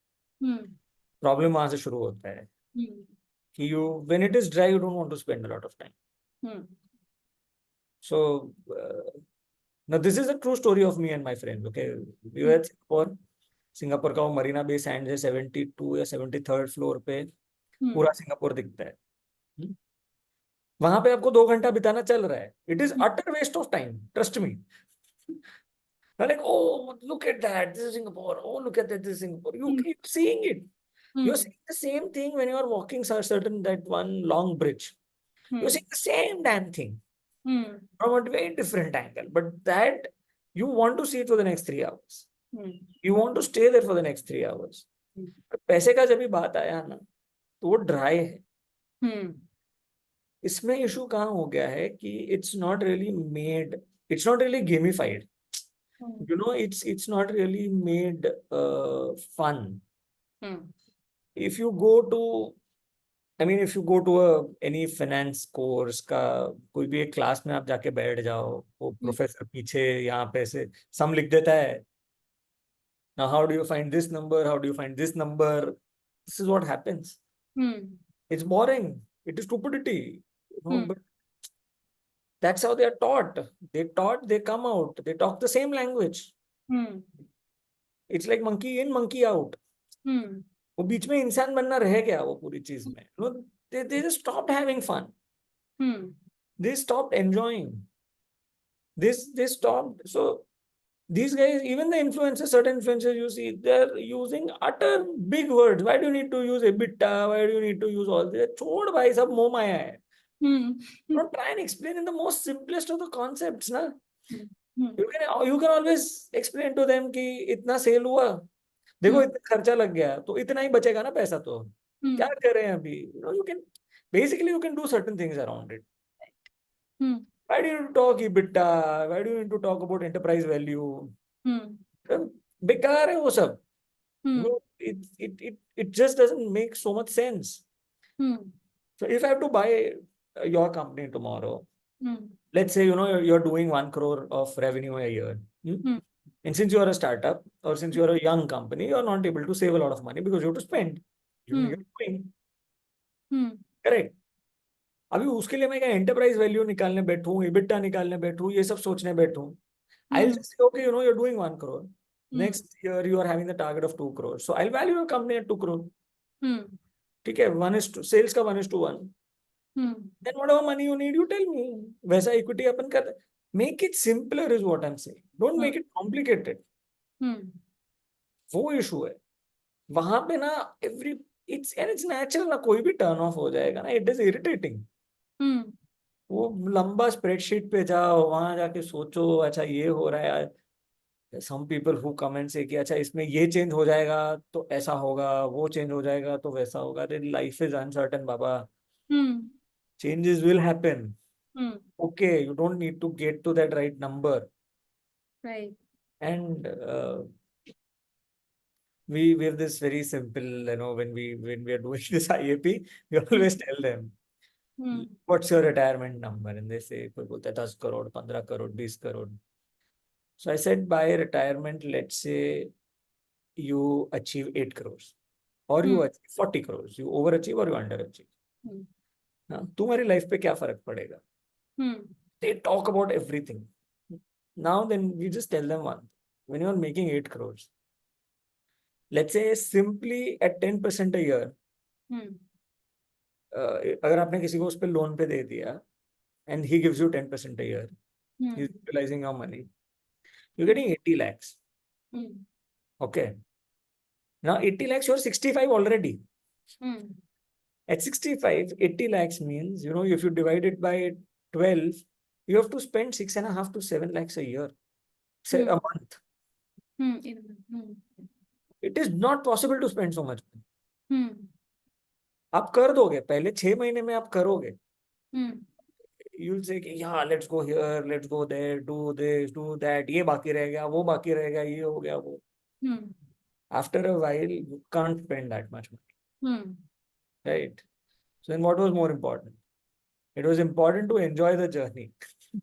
Problem वहां से शुरू होता है कि when it is dry, you don't want to spend a lot of time. So Now this is a true story of me and my friends. Okay, we were at Singapore. Singapore का वो Marina Bay Sands है 72 या 73rd floor पे पूरा Singapore दिखता है. वहां पे आपको 2 घंटा बिताना चल रहा है. It is utter waste of time, trust me. Like, oh, look at that, this is Singapore. Oh, look at that, this is Singapore. You keep seeing it. You're seeing the same thing when you're walking certain that one long bridge. You're seeing the same damn thing from a very different angle. But that you want to see it for the next 3 hours. You want to stay there for the next 3 hours. पैसे का जब भी बात आया ना तो वो dry है. इसमें इशू कहाँ हो गया है कि it's not really gamified. You know, it's not really made fun. If you go to any finance course का कोई भी एक क्लास में आप जाके बैठ जाओ, वो प्रोफेसर पीछे यहाँ पे से सम लिख देता है. Now, how do you find this number? How do you find this number? This is what happens. It's boring. It is stupidity. You know, but that's how they are taught. They come out. They talk the same language. It's like monkey in, monkey out. वो बीच में इंसान बनना रह गया वो पूरी चीज में. No, they just stopped having fun. They stopped enjoying. They stopped. So these guys, even the influencers, certain influencers you see, they're using utter big words. Why do you need to use EBITDA? Why do you need to use all this? छोड़ भाई, सब मोह माया है. Don't try and explain in the most simplest of the concepts, na. You can always explain to them कि इतना cell हुआ, देखो इतना खर्चा लग गया, तो इतना ही बचेगा ना पैसा, तो क्या करें अभी. You can do certain things around it. Why do you need to talk EBITDA? Why do you need to talk about enterprise value? बेकार है वो सब. It just doesn't make so much sense. So if I have to buy your company tomorrow, let's say you're doing 1 crore of revenue a year, and since you are a startup or since you are a young company, you're not able to save a lot of money because you have to spend. You're doing correct. अभी उसके लिए मैं क्या enterprise value निकालने बैठूं, EBITDA निकालने बैठूं, ये सब सोचने बैठूं. I'll just say, okay, you're doing 1 crore. Next year you are having the target of 2 crores. So I'll value your company at 2 crore. ठीक है, 1:1 sales का 1:1. Then whatever money you need, you tell me. वैसा equity अपन कर. Make it simpler is what I'm saying. Don't make it complicated. वो issue है. वहां पे ना it's natural ना कोई भी turn off हो जाएगा ना. It is irritating. वो लंबा स्प्रेडशीट पे जाओ, वहां जाके सोचो, अच्छा ये हो रहा है. Some people who come and say कि अच्छा इसमें ये चेंज हो जाएगा तो ऐसा होगा, वो चेंज हो जाएगा तो वैसा होगा. Life is uncertain, Baba. Changes will happen. Okay, you don't need to get to that right number. Right. And we have this very simple, when we are doing this IAP, we always tell them, what's your retirement number? And they say, कोई बोलता है 10 crore, 15 crore, 20 crore. So I said, by retirement, let's say you achieve 8 crores or you achieve 40 crores. You overachieve or you underachieve. तुम्हारी life पे क्या फर्क पड़ेगा? They talk about everything. Now then we just tell them one. When you are making 8 crores, let's say simply at 10% a year, अगर आपने किसी को उस पे लोन पे दे दिया and he gives you 10% a year, he's utilizing your money, you're getting 80 lakhs. Okay. Now 80 lakhs, you're 65 already. At 65, 80 lakhs means, if you divide it by 12, you have to spend 6.5 to 7 lakhs a year, say a month. It is not possible to spend so much money. आप कर दोगे, पहले 6 महीने में आप करोगे. You'll say, yeah, let's go here, let's go there, do this, do that. ये बाकी रह गया, वो बाकी रह गया, ये हो गया वो. After a while, you can't spend that much money. Right? So then what was more important? It was important to enjoy the journey.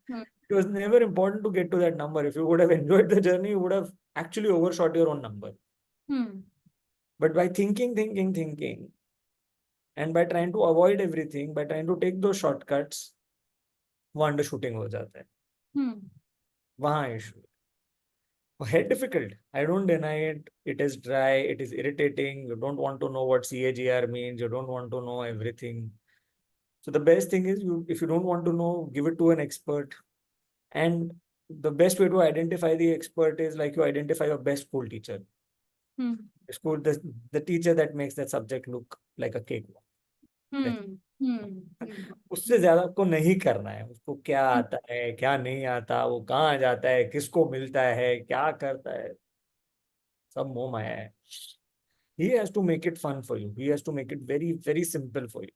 It was never important to get to that number. If you would have enjoyed the journey, you would have actually overshot your own number. But by thinking, and by trying to avoid everything, by trying to take those shortcuts, वो undershooting हो जाता है. वहाँ issue है difficult. I don't deny it. It is dry. It is irritating. You don't want to know what CAGR means. You don't want to know everything. So the best thing is, if you don't want to know, give it to an expert. And the best way to identify the expert is like you identify your best school teacher. School, the teacher that makes that subject look like a cakewalk. उससे ज्यादा आपको नहीं करना है. उसको क्या आता है, क्या नहीं आता, वो कहाँ जाता है, किसको मिलता है, क्या करता है, सब मोह माया है. He has to make it fun for you. He has to make it very, very simple for you.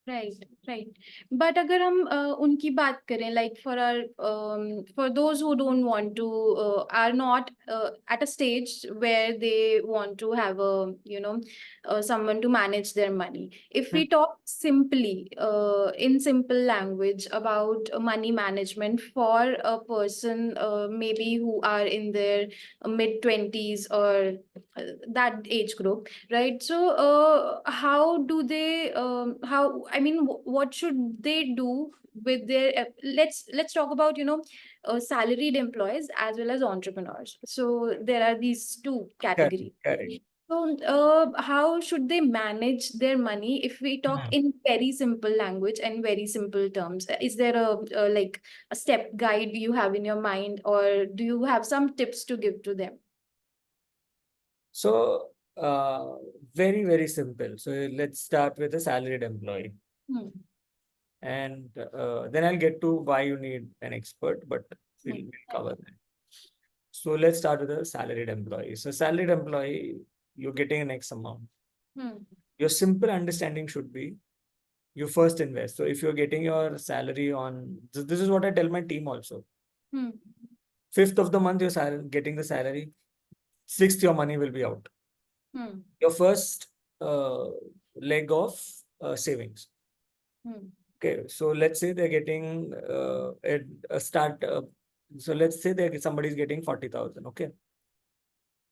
Right right but अगर हम उनकी बात करें like for those who don't want to or not at a stage where they want to have someone to manage their money. If we talk simply in simple language about money management for a person maybe who are in their mid 20s or that age group, right? So how do they how I mean what should they do with their let's talk about salaried employees as well as entrepreneurs. So there are these two categories. Correct. So how should they manage their money if we talk in very simple language and very simple terms? Is there a like a step guide you have in your mind, or do you have some tips to give to them? So, very, very simple. So let's start with a salaried employee. And then I'll get to why you need an expert, but we'll cover that. So let's start with a salaried employee. So salaried employee, you're getting an X amount. Your simple understanding should be you first invest. So if you're getting your salary on, this is what I tell my team also. 5th of the month, you're getting the salary. 6th, your money will be out. Your first leg of savings. Okay, so let's say they're getting a start. So let's say somebody's getting 40,000. Okay,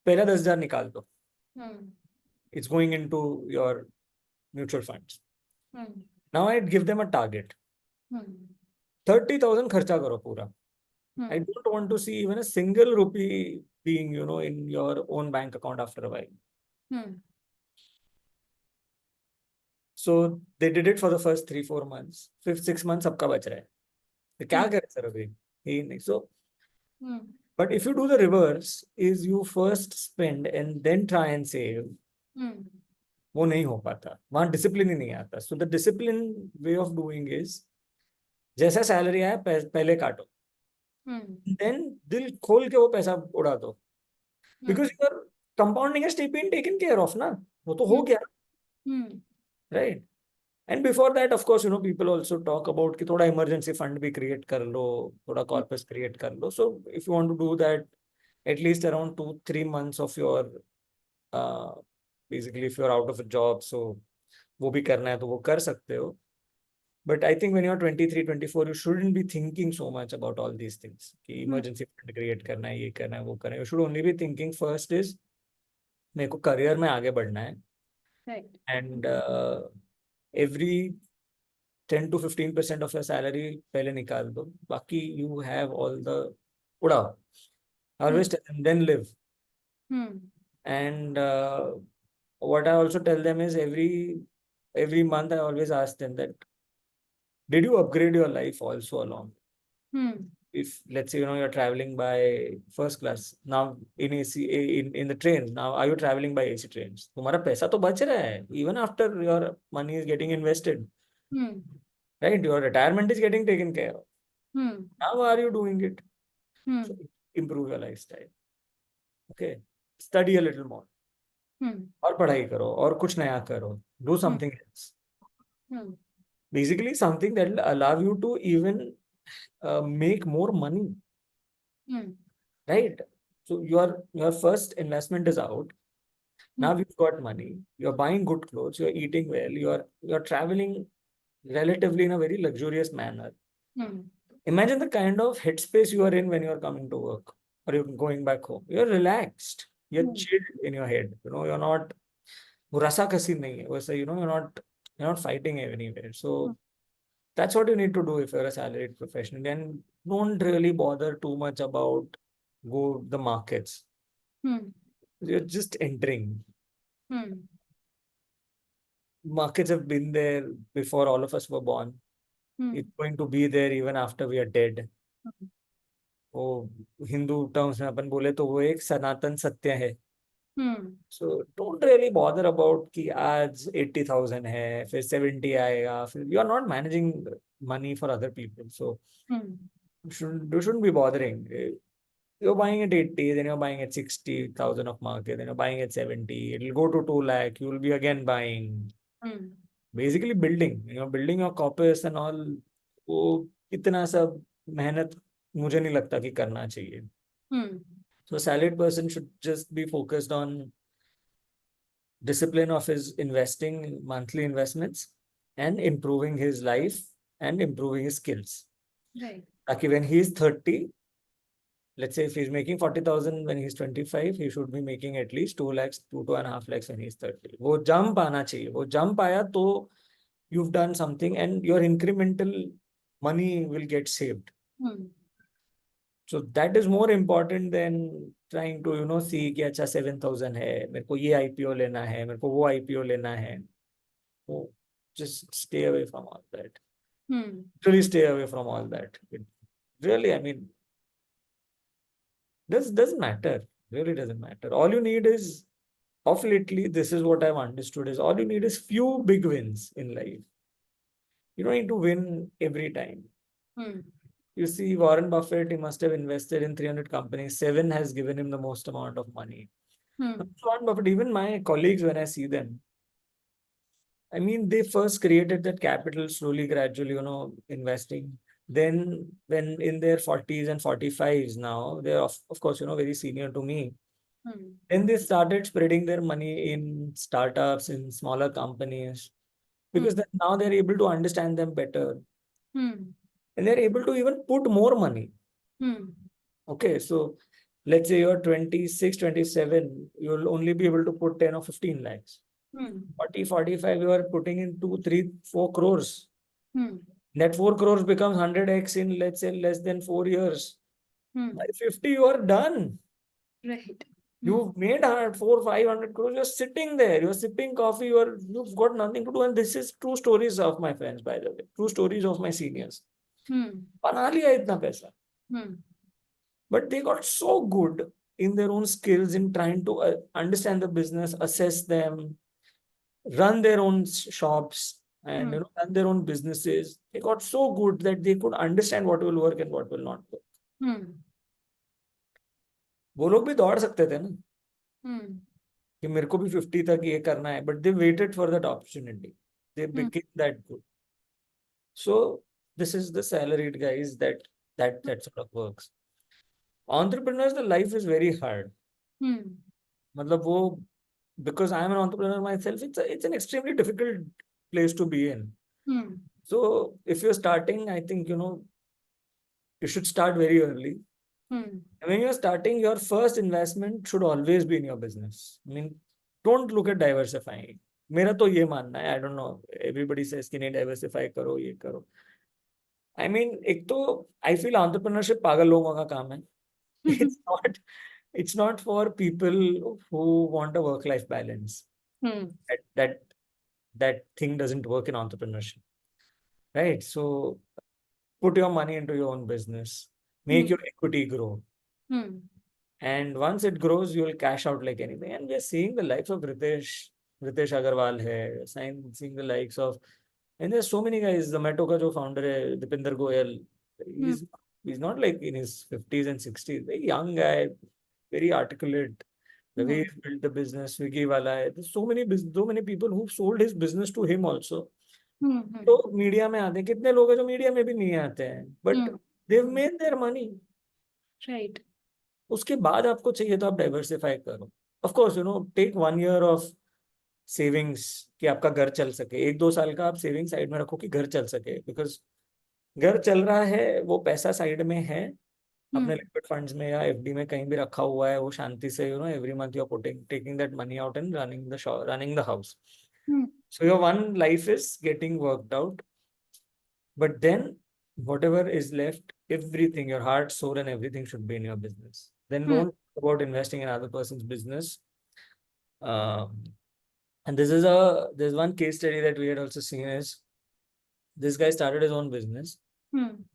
पहला 10,000 निकाल दो. It's going into your mutual funds. Now I'd give them a target. 30,000 खर्चा करो पूरा. I don't want to see even a single rupee being, in your own bank account after a while. So they did it for the first 3-4 months. 5-6 months सबका बच रहा है. तो क्या करे सर अभी? ही नहीं. So, but if you do the reverse, is you first spend and then try and save. वो नहीं हो पाता. वहाँ डिसिप्लिन ही नहीं आता. So the discipline way of doing is जैसा सैलरी आया पहले काटो. Then दिल खोल के वो पैसा उड़ा दो. Because your compounding has been taken care of ना. वो तो हो गया. Right? And before that, of course, people also talk about कि थोड़ा emergency fund भी create कर लो, थोड़ा corpus create कर लो. So if you want to do that, at least around 2-3 months of your, basically if you're out of a job, so वो भी करना है तो वो कर सकते हो. But I think when you're 23, 24, you shouldn't be thinking so much about all these things. कि emergency fund create करना है, ये करना है, वो करना है. You should only be thinking first is मेरे को career में आगे बढ़ना है. Right. And every 10 to 15% of your salary पहले निकाल दो. बाकी you have all the उड़ाओ. Always tell them, then live. And what I also tell them is every month I always ask them that, did you upgrade your life also along? If let's say you're traveling by first class now in AC in the trains, now are you traveling by AC trains? तुम्हारा पैसा तो बच रहा है even after your money is getting invested. Right? Your retirement is getting taken care of. How are you doing it? So improve your lifestyle. Okay. Study a little more. और पढ़ाई करो और कुछ नया करो. Do something else. Basically something that will allow you to even make more money. Right? So your first investment is out. Now you've got money. You're buying good clothes. You're eating well. You're traveling relatively in a very luxurious manner. Imagine the kind of headspace you are in when you're coming to work or you're going back home. You're relaxed. You're chilled in your head. You're not रसाकसी नहीं है वैसे. You're not fighting anywhere. So That's what you need to do if you're a salaried professional, and don't really bother too much about the markets. You're just entering. Markets have been there before all of us were born. It's going to be there even after we are dead. वो Hindu terms में अपन बोले तो वो एक सनातन सत्य है. So don't really bother about कि आज 80,000 है, फिर 70 आएगा, फिर you are not managing money for other people. So you shouldn't be bothering. You're buying at 80, then you're buying at 60,000 of market, then you're buying at 70. It'll go to 2 lakh. You will be again buying. Basically building your corpus and all. वो इतना सब मेहनत मुझे नहीं लगता कि करना चाहिए. So a salaried person should just be focused on discipline of his investing, monthly investments, and improving his life and improving his skills. Right. ताकि when he is 30, let's say if he's making 40,000 when he's 25, he should be making at least 2 lakhs, 2.5 lakhs when he's 30. वो jump आना चाहिए. वो jump आया तो you've done something and your incremental money will get saved. So that is more important than trying to see कि अच्छा 7,000 है, मेरे को ये IPO लेना है, मेरे को वो IPO लेना है. So just stay away from all that. Really stay away from all that. It really, I mean, this doesn't matter. Really doesn't matter. All you need is, of lately, this is what I've understood, is all you need is few big wins in life. You don't need to win every time. You see, Warren Buffett, he must have invested in 300 companies. 7 has given him the most amount of money. Warren Buffett, even my colleagues, when I see them, I mean, they first created that capital slowly, gradually, investing. Then, when in their 40s and 45s now, they're of course, very senior to me. Then they started spreading their money in startups, in smaller companies, because then now they're able to understand them better. And they're able to even put more money. Okay, so let's say you're 26, 27, you'll only be able to put 10 or 15 lakhs. 40, 45, you are putting in 2, 3, 4 crores. That 4 crores becomes 100x in, let's say, less than 4 years. By 50, you are done. Right. You've made 400, 500 crores. You're sitting there. You're sipping coffee. You've got nothing to do. And this is true stories of my friends, by the way. True stories of my seniors. बना लिया इतना पैसा. But they got so good in their own skills in trying to understand the business, assess them, run their own shops, and run their own businesses. They got so good that they could understand what will work and what will not work. वो लोग भी दौड़ सकते थे ना कि मेरे को भी 50 तक ये करना है, but they waited for that opportunity. They became that good. So this is the salaried guys that sort of works. Entrepreneurs, the life is very hard. मतलब वो, because I am an entrepreneur myself, it's an extremely difficult place to be in. So if you're starting, I think you should start very early. And when you're starting, your first investment should always be in your business. I mean, don't look at diversifying. मेरा तो ये मानना है, I don't know, everybody says कि नहीं diversify करो, ये करो. I mean, एक तो I feel entrepreneurship पागल लोगों का काम है. It's not for people who want a work-life balance. That thing doesn't work in entrepreneurship, right? So put your money into your own business, make your equity grow. And once it grows, you'll cash out like anything. And we're seeing the likes of Ritesh Agarwal hai, seeing the likes of, and there's so many guys. Zomato ka jo founder hai, Dipinder Goyal, he's not like in his 50s and 60s. Very young guy, very articulate. The way he built the business, Swiggy wala hai. There's so many people who sold his business to him also. तो media में आते हैं, कितने लोग हैं जो media में भी नहीं आते हैं, but they've made their money. Right. उसके बाद आपको चाहिए तो आप डाइवर्सिफाई करो. Of course take 1 year of savings कि आपका घर चल सके. 1-2 साल का आप सेविंग साइड में रखो कि घर चल सके, बिकॉज घर चल रहा है, वो पैसा साइड में है अपने लिक्विड फंड्स में या एफडी में कहीं भी रखा हुआ है, वो शांति से every month you are putting taking that money out and running the house. So your one life is getting worked out. But then whatever is left, everything, your heart, soul, and everything should be in your business. Then don't think about investing in other person's business. Um, and there's one case study that we had also seen is this guy started his own business. In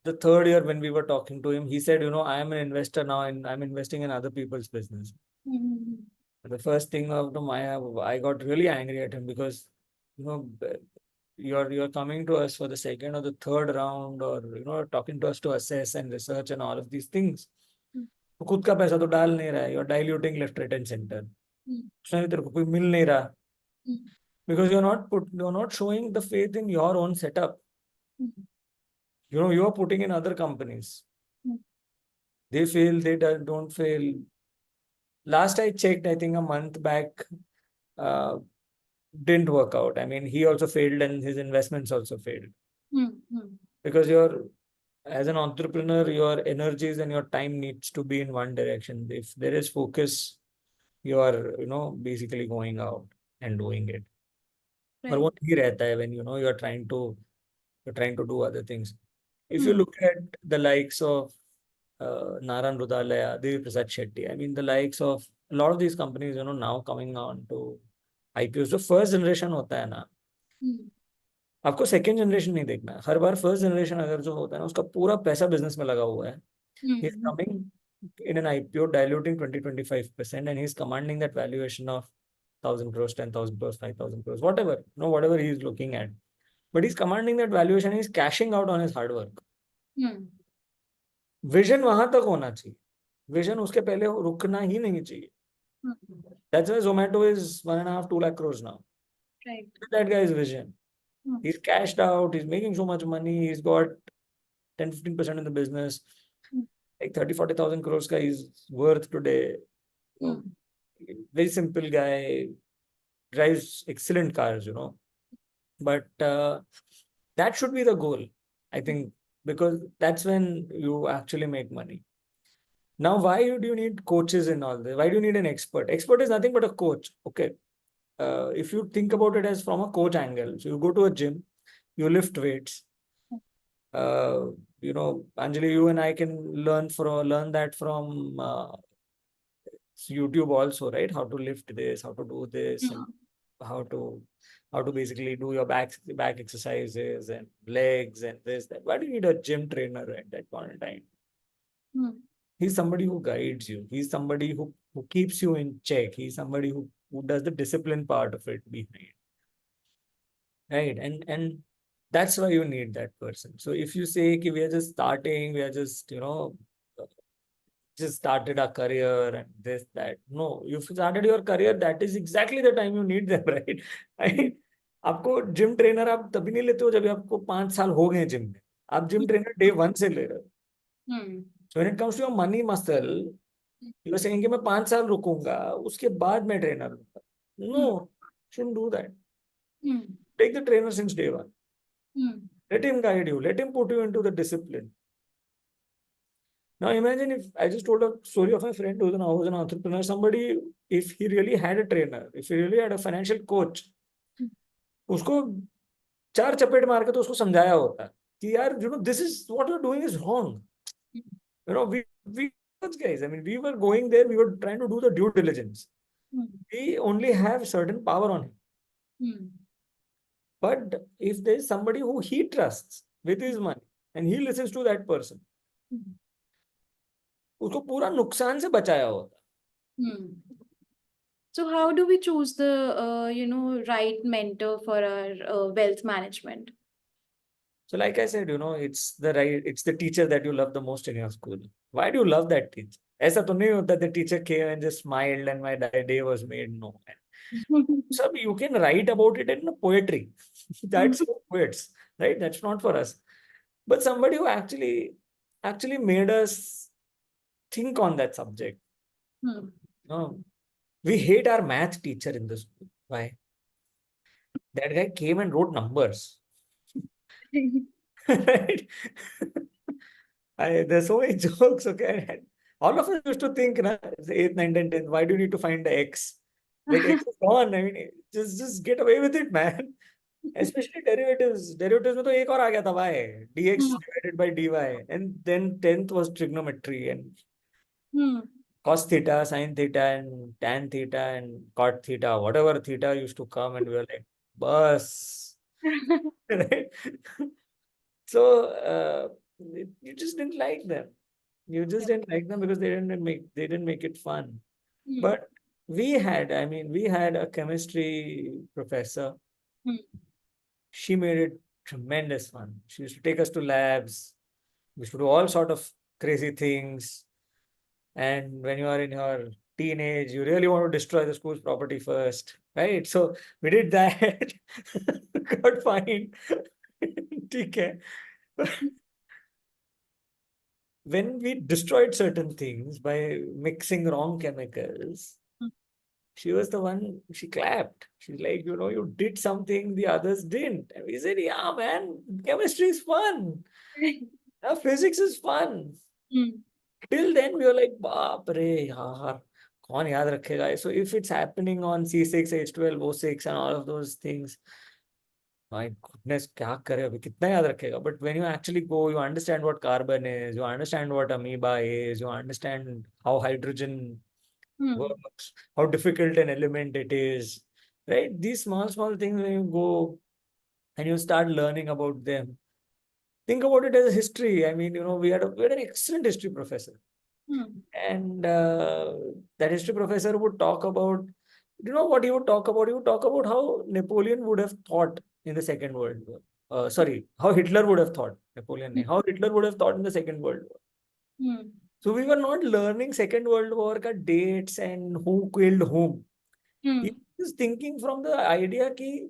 the third year when we were talking to him, he said, I am an investor now and I'm investing in other people's business. The first thing of the I got really angry at him because, you know, you're coming to us for the second or the third round, or talking to us to assess and research and all of these things. तो खुद का पैसा तो डाल नहीं रहा है, you're diluting left, right and center. उसमें भी तेरे को कोई मिल नहीं रहा because you're not showing the faith in your own setup. You're putting in other companies. They fail, they don't fail. Last I checked, I think a month back, didn't work out. I mean, he also failed and his investments also failed. Because as an entrepreneur, your energies and your time needs to be in one direction. If there is focus, you are, basically going out and doing it. But what he rehta hai when, you're trying to do other things. If you look at the likes of Naran Rudalaya, Devi Prasad Shetty, I mean, the likes of a lot of these companies, now coming on to IPOs. जो first generation होता है ना, आपको second generation नहीं देखना है. हर बार first generation अगर जो होता है ना, उसका पूरा पैसा बिजनेस में लगा हुआ है. He is coming in an IPO, diluting 20-25%, and he's commanding that valuation of 1,000 crores, 10,000 crores, 5,000 crores, whatever, whatever he is looking at. But he's commanding that valuation, he's cashing out on his hard work. Vision वहां तक होना चाहिए. Vision उसके पहले रुकना ही नहीं चाहिए. That's why Zomato is 1.5-2 lakh crores now. Right. That guy's vision. He's cashed out. He's making so much money. He's got 10-15% in the business. Like 30-40,000 crores guy is worth today. Very simple guy. Drives excellent cars, But that should be the goal, I think, because that's when you actually make money. Now, why do you need coaches in all this? Why do you need an expert? Expert is nothing but a coach. Okay. If you think about it as from a coach angle, so you go to a gym, you lift weights. Anjali, you and I can learn that from YouTube also, right? How to lift this, how to do this, and how to basically do your back exercises and legs and this, that. Why do you need a gym trainer at that point in time? He's somebody who guides you. He's somebody who keeps you in check. He's somebody who does the discipline part of it behind. Right. And that's why you need that person. So if you say we are just starting, we are just, just started our career and this, that. No, you've started your career. That is exactly the time you need them, right? आपको gym trainer आप तभी नहीं लेते हो जब आपको 5 साल हो गए जिम में. आप जिम ट्रेनर डे 1 से ले रहे हो. So when it comes to your money muscle, you're saying कि मैं 5 साल रुकूंगा, उसके बाद मैं ट्रेनर लूंगा. No, shouldn't do that. Take the trainer since day 1. Let him guide you. Let him put you into the discipline. Now imagine if I just told a story of my friend who's an entrepreneur. Somebody, if he really had a trainer, if he really had a financial coach, उसको 4 चपेट मार के तो उसको समझाया होता कि यार, this is what you're doing is wrong. We guys, I mean, we were going there, we were trying to do the due diligence. We only have certain power on him. But if there's somebody who he trusts with his money and he listens to that person, उसको पूरा नुकसान से बचाया होता. So how do we choose the right mentor for our wealth management? So like I said, it's the teacher that you love the most in your school. Why do you love that teacher? ऐसा तो नहीं होता the teacher came and just smiled and my day was made. No. So you can write about it in poetry. That's for poets, right? That's not for us. But somebody who actually made us think on that subject. No. We hate our math teacher in the school. Why? That guy came and wrote numbers. Right? There's so many jokes, okay? All of us used to think, 8th, 9th, and 10th, why do you need to find the X? Like X is gone. I mean, just get away with it, man. Especially derivatives. Derivatives में तो एक और आ गया था y, dx Hmm. divided by dy, and then 10th was trigonometry and Hmm. cos theta, sin theta, and tan theta, and cot theta, whatever theta used to come, and we were like, bus, right? So you just didn't like them. You just didn't like them because they didn't make it fun. Hmm. But we had a chemistry professor. Hmm. She made it tremendous fun. She used to take us to labs. We used to do all sort of crazy things. And when you are in your teenage, you really want to destroy the school's property first, right? So we did that. Got fined. ठीक है. When we destroyed certain things by mixing wrong chemicals, she was the one, she clapped. She's like, you did something the others didn't. And we said, yeah, man, chemistry is fun. Physics is fun. Hmm. Till then, we were like, baap re, yaar, kaun yaad rakhega? So if it's happening on C6, H12, O6 and all of those things, my goodness, kya kare abhi? Kitna yaad rakhega? But when you actually go, you understand what carbon is, you understand what amoeba is, you understand how hydrogen Hmm. works, how difficult an element it is, right? These small, small things, when you go and you start learning about them, think about it as a history. I mean, we had an excellent history professor. Hmm. And that history professor would talk about, what he would talk about? He would talk about how Napoleon would have thought in the Second World War. Sorry, how Hitler would have thought, Napoleon, how Hitler would have thought in the Second World War. Hmm. So we were not learning Second World War ka dates and who killed whom. Hmm. He was thinking from the idea ki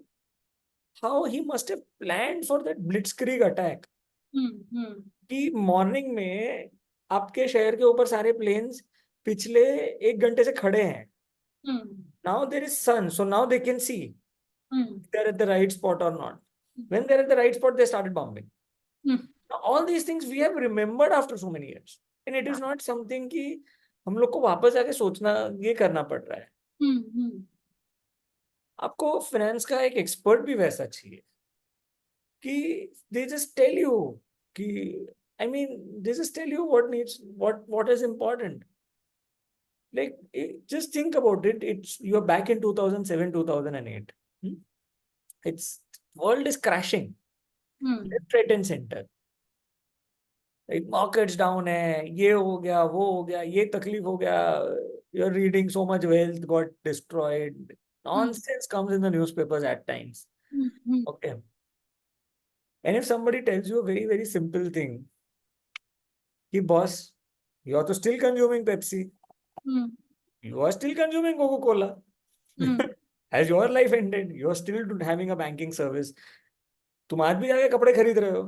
how he must have planned for that blitzkrieg attack. Hmm. Hmm. कि morning में आपके शहर के ऊपर सारे planes पिछले 1 घंटे से खड़े हैं. Hmm. Now there is sun, so now they can see Hmm. if they're at the right spot or not. When they're at the right spot, they started bombing. Hmm. Now, all these things we have remembered after so many years, and it is not something कि हम लोग को वापस आके सोचना ये करना पड़ रहा है. Hmm. Hmm. आपको फाइनेंस का एक एक्सपर्ट भी वैसा चाहिए कि they just tell you कि they just tell you what is important. Like, just think about it. You're back in 2007, 2008. Hmm? It's world is crashing Hmm. left, right, and center. Like markets down है, ये हो गया, वो हो गया, ये तकलीफ हो गया. You're reading so much wealth got destroyed. Hmm. Nonsense comes in the newspapers at times. Hmm. Hmm. Okay. And if somebody tells you a very, very simple thing, कि boss, you are to still consuming Pepsi. Hmm. You are still consuming Coca-Cola. Hmm. Has your life ended? You are still having a banking service. तुम आज भी जाके कपड़े खरीद रहे हो.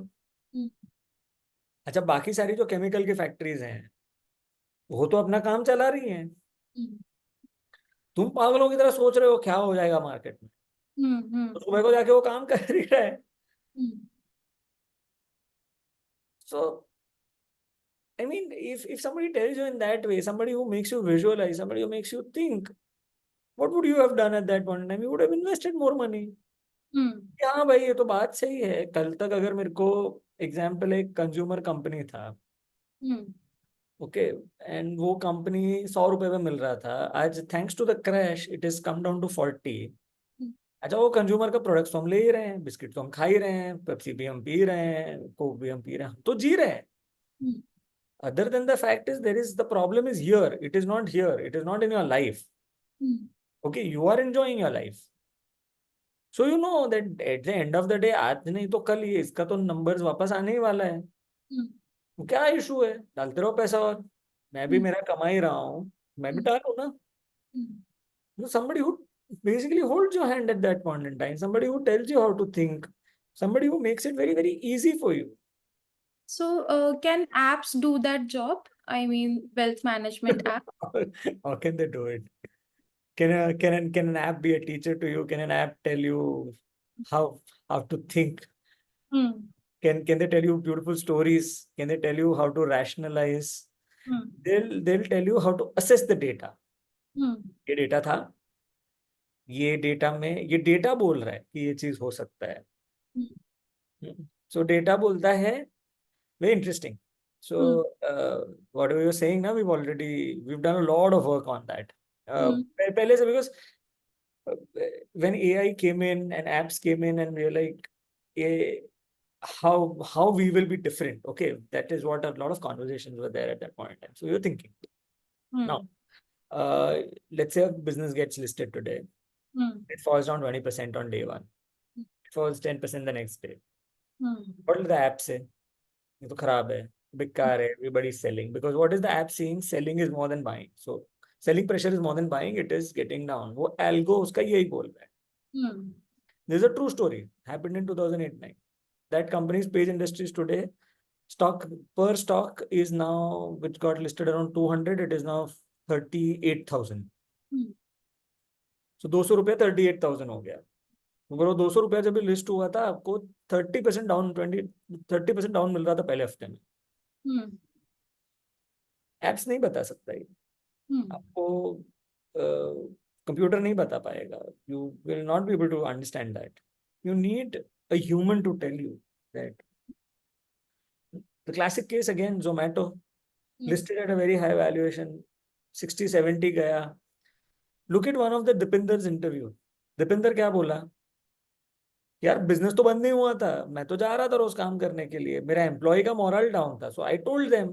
Hmm. अच्छा, बाकी सारी जो केमिकल की फैक्ट्रीज हैं वो तो अपना काम चला रही हैं. Hmm. तुम पागलों की तरह सोच रहे हो क्या हो जाएगा मार्केट में. Hmm. Hmm. तो सुबह को जाके वो काम कर ही रहा है. Hmm. So if somebody tells you in that way, somebody who makes you visualize, somebody who makes you think, what would you have done at that point in time? You would have invested more money. Hmm. हाँ भाई, ये तो बात सही है. कल तक अगर मेरे को एग्जाम्पल, एक कंज्यूमर कंपनी था, Hmm. ओके, एंड वो कंपनी 100 रुपए में मिल रहा था. आज thanks to the crash it is come down to 40. Hmm. अच्छा, वो कंज्यूमर का प्रोडक्ट्स तो हम ले ही रहे हैं, बिस्किट तो हम खा ही रहे हैं, पेप्सी भी हम पी रहे हैं, कोक भी हम पी रहे हैं, हम तो जी रहे हैं. Hmm. Other than the fact is, there is the problem is here. It is not here. It is not in your life. Hmm. Okay, you are enjoying your life. So you know that at the end of the day, आज नहीं तो कल ये इसका तो numbers वापस आने ही वाला है. Hmm. तो क्या इशू है? डालते रहो पैसा, और मैं भी Hmm. मेरा कमा ही रहा हूँ, मैं भी Hmm. डालूँ ना. Hmm. So somebody who basically holds your hand at that point in time, somebody who tells you how to think, somebody who makes it very, very easy for you. So, can apps do that job? I mean, wealth management app. How can they do it? Can an app be a teacher to you? Can an app tell you how to think? Hmm. Can they tell you beautiful stories? Can they tell you how to rationalize? Hmm. They'll tell you how to assess the data. Hmm. ये data था, ये data में, ये data बोल रहा है कि ये चीज हो सकता है. सो डेटा बोलता है, very interesting. So, whatever you're saying now, we've done a lot of work on that. पहले से, because uh, when AI came in and apps came in, and we were like, eh, how we will be different. Okay, that is what a lot of conversations were there at that point in time. So you're thinking now, let's say a business gets listed today, it falls down 20% on day one, it falls 10% the next day. What will the app say? ये तो खराब है, बेकार है, everybody is selling. Because what is the app saying? Selling is more than buying. So selling pressure is more than buying. It is getting down. वो algo उसका यही बोल रहा है. This is a true story. Happened in 2008-9. That company's page industries today, stock per stock is now, which got listed around 200. It is now 38,000. So 200 रुपया 38,000 हो गया. अगर वो 200 रुपया जब भी लिस्ट हुआ था, आपको 30% डाउन, 30% डाउन मिल रहा था पहले हफ्ते में. एप्स नहीं बता सकता ये आपको, कंप्यूटर नहीं बता पाएगा. You will not be able to understand that. You need a human to tell you that. The classic case again, Zomato listed at a very high valuation, 60-70 गया. Look at one of the Deepinder's interview. Deepinder क्या बोला? यार business तो बंद नहीं हुआ था, मैं तो जा रहा था रोज काम करने के लिए, मेरा एम्प्लॉय का मोरल डाउन था, सो आई टोल्ड देम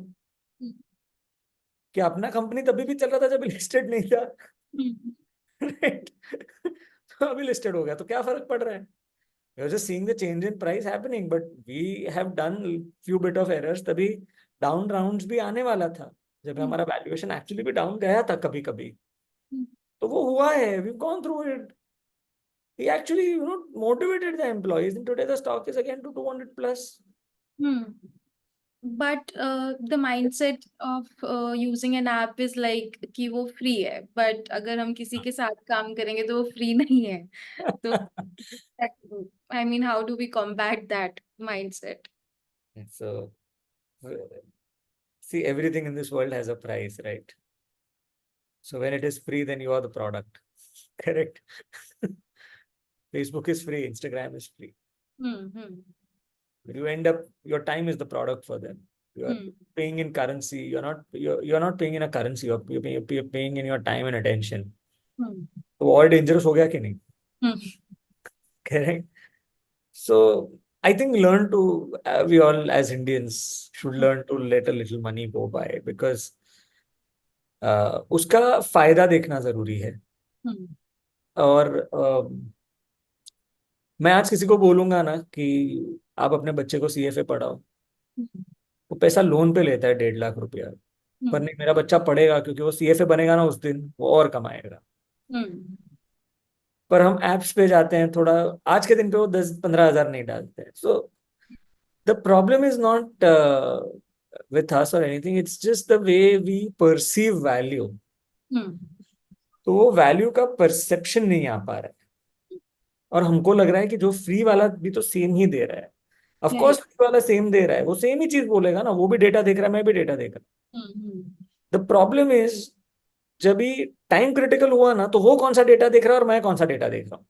कि अपना कंपनी तभी भी चल रहा था जब लिस्टेड नहीं था. राइट. तो अभी लिस्टेड हो गया तो क्या फर्क पड़ रहा है? You're just seeing the change in price happening, but we have done few bit of errors. तभी डाउन राउंड्स भी आने वाला था, जब हमारा वैल्यूएशन एक्चुअली भी डाउन गया था कभी कभी. तो वो हुआ है. we've gone through it. He actually, motivated the employees, and today the stock is again to 200 plus. But the mindset of using an app is like कि वो free है, but अगर हम किसी के साथ काम करेंगे तो वो free नहीं है. तो I mean, how do we combat that mindset? So, see, everything in this world has a price, right? So when it is free, then you are the product. Correct. Facebook is free, Instagram is free. But you end up, your time is the product for them. You are paying in currency. You're not paying in a currency. You're paying in your time and attention. तो और dangerous हो गया कि नहीं? Correct. So I think we all as Indians should learn to let a little money go by, because उसका फायदा देखना जरूरी है. और मैं आज किसी को बोलूंगा ना कि आप अपने बच्चे को CFA पढ़ाओ, वो पैसा लोन पे लेता है 1.5 लाख रुपया, पर नहीं, मेरा बच्चा पढ़ेगा क्योंकि वो CFA बनेगा ना, उस दिन वो और कमाएगा. पर हम एप्स पे जाते हैं, थोड़ा आज के दिन पे वो 10-15 हजार नहीं डालते हैं. So the problem is not with us or anything, it's just the way we perceive value. तो वो वैल्यू का परसेप्शन नहीं आ पा रहा है, और हमको लग रहा है कि जो फ्री वाला भी तो सेम ही दे रहा है. ऑफ कोर्स फ्री वाला सेम दे रहा है, वो सेम ही चीज बोलेगा ना, वो भी डेटा देख रहा है, मैं भी डेटा देख रहा हूँ. द प्रॉब्लम इज, जब भी टाइम क्रिटिकल हुआ ना, तो वो कौन सा डेटा देख रहा है और मैं कौन सा डेटा देख रहा हूँ,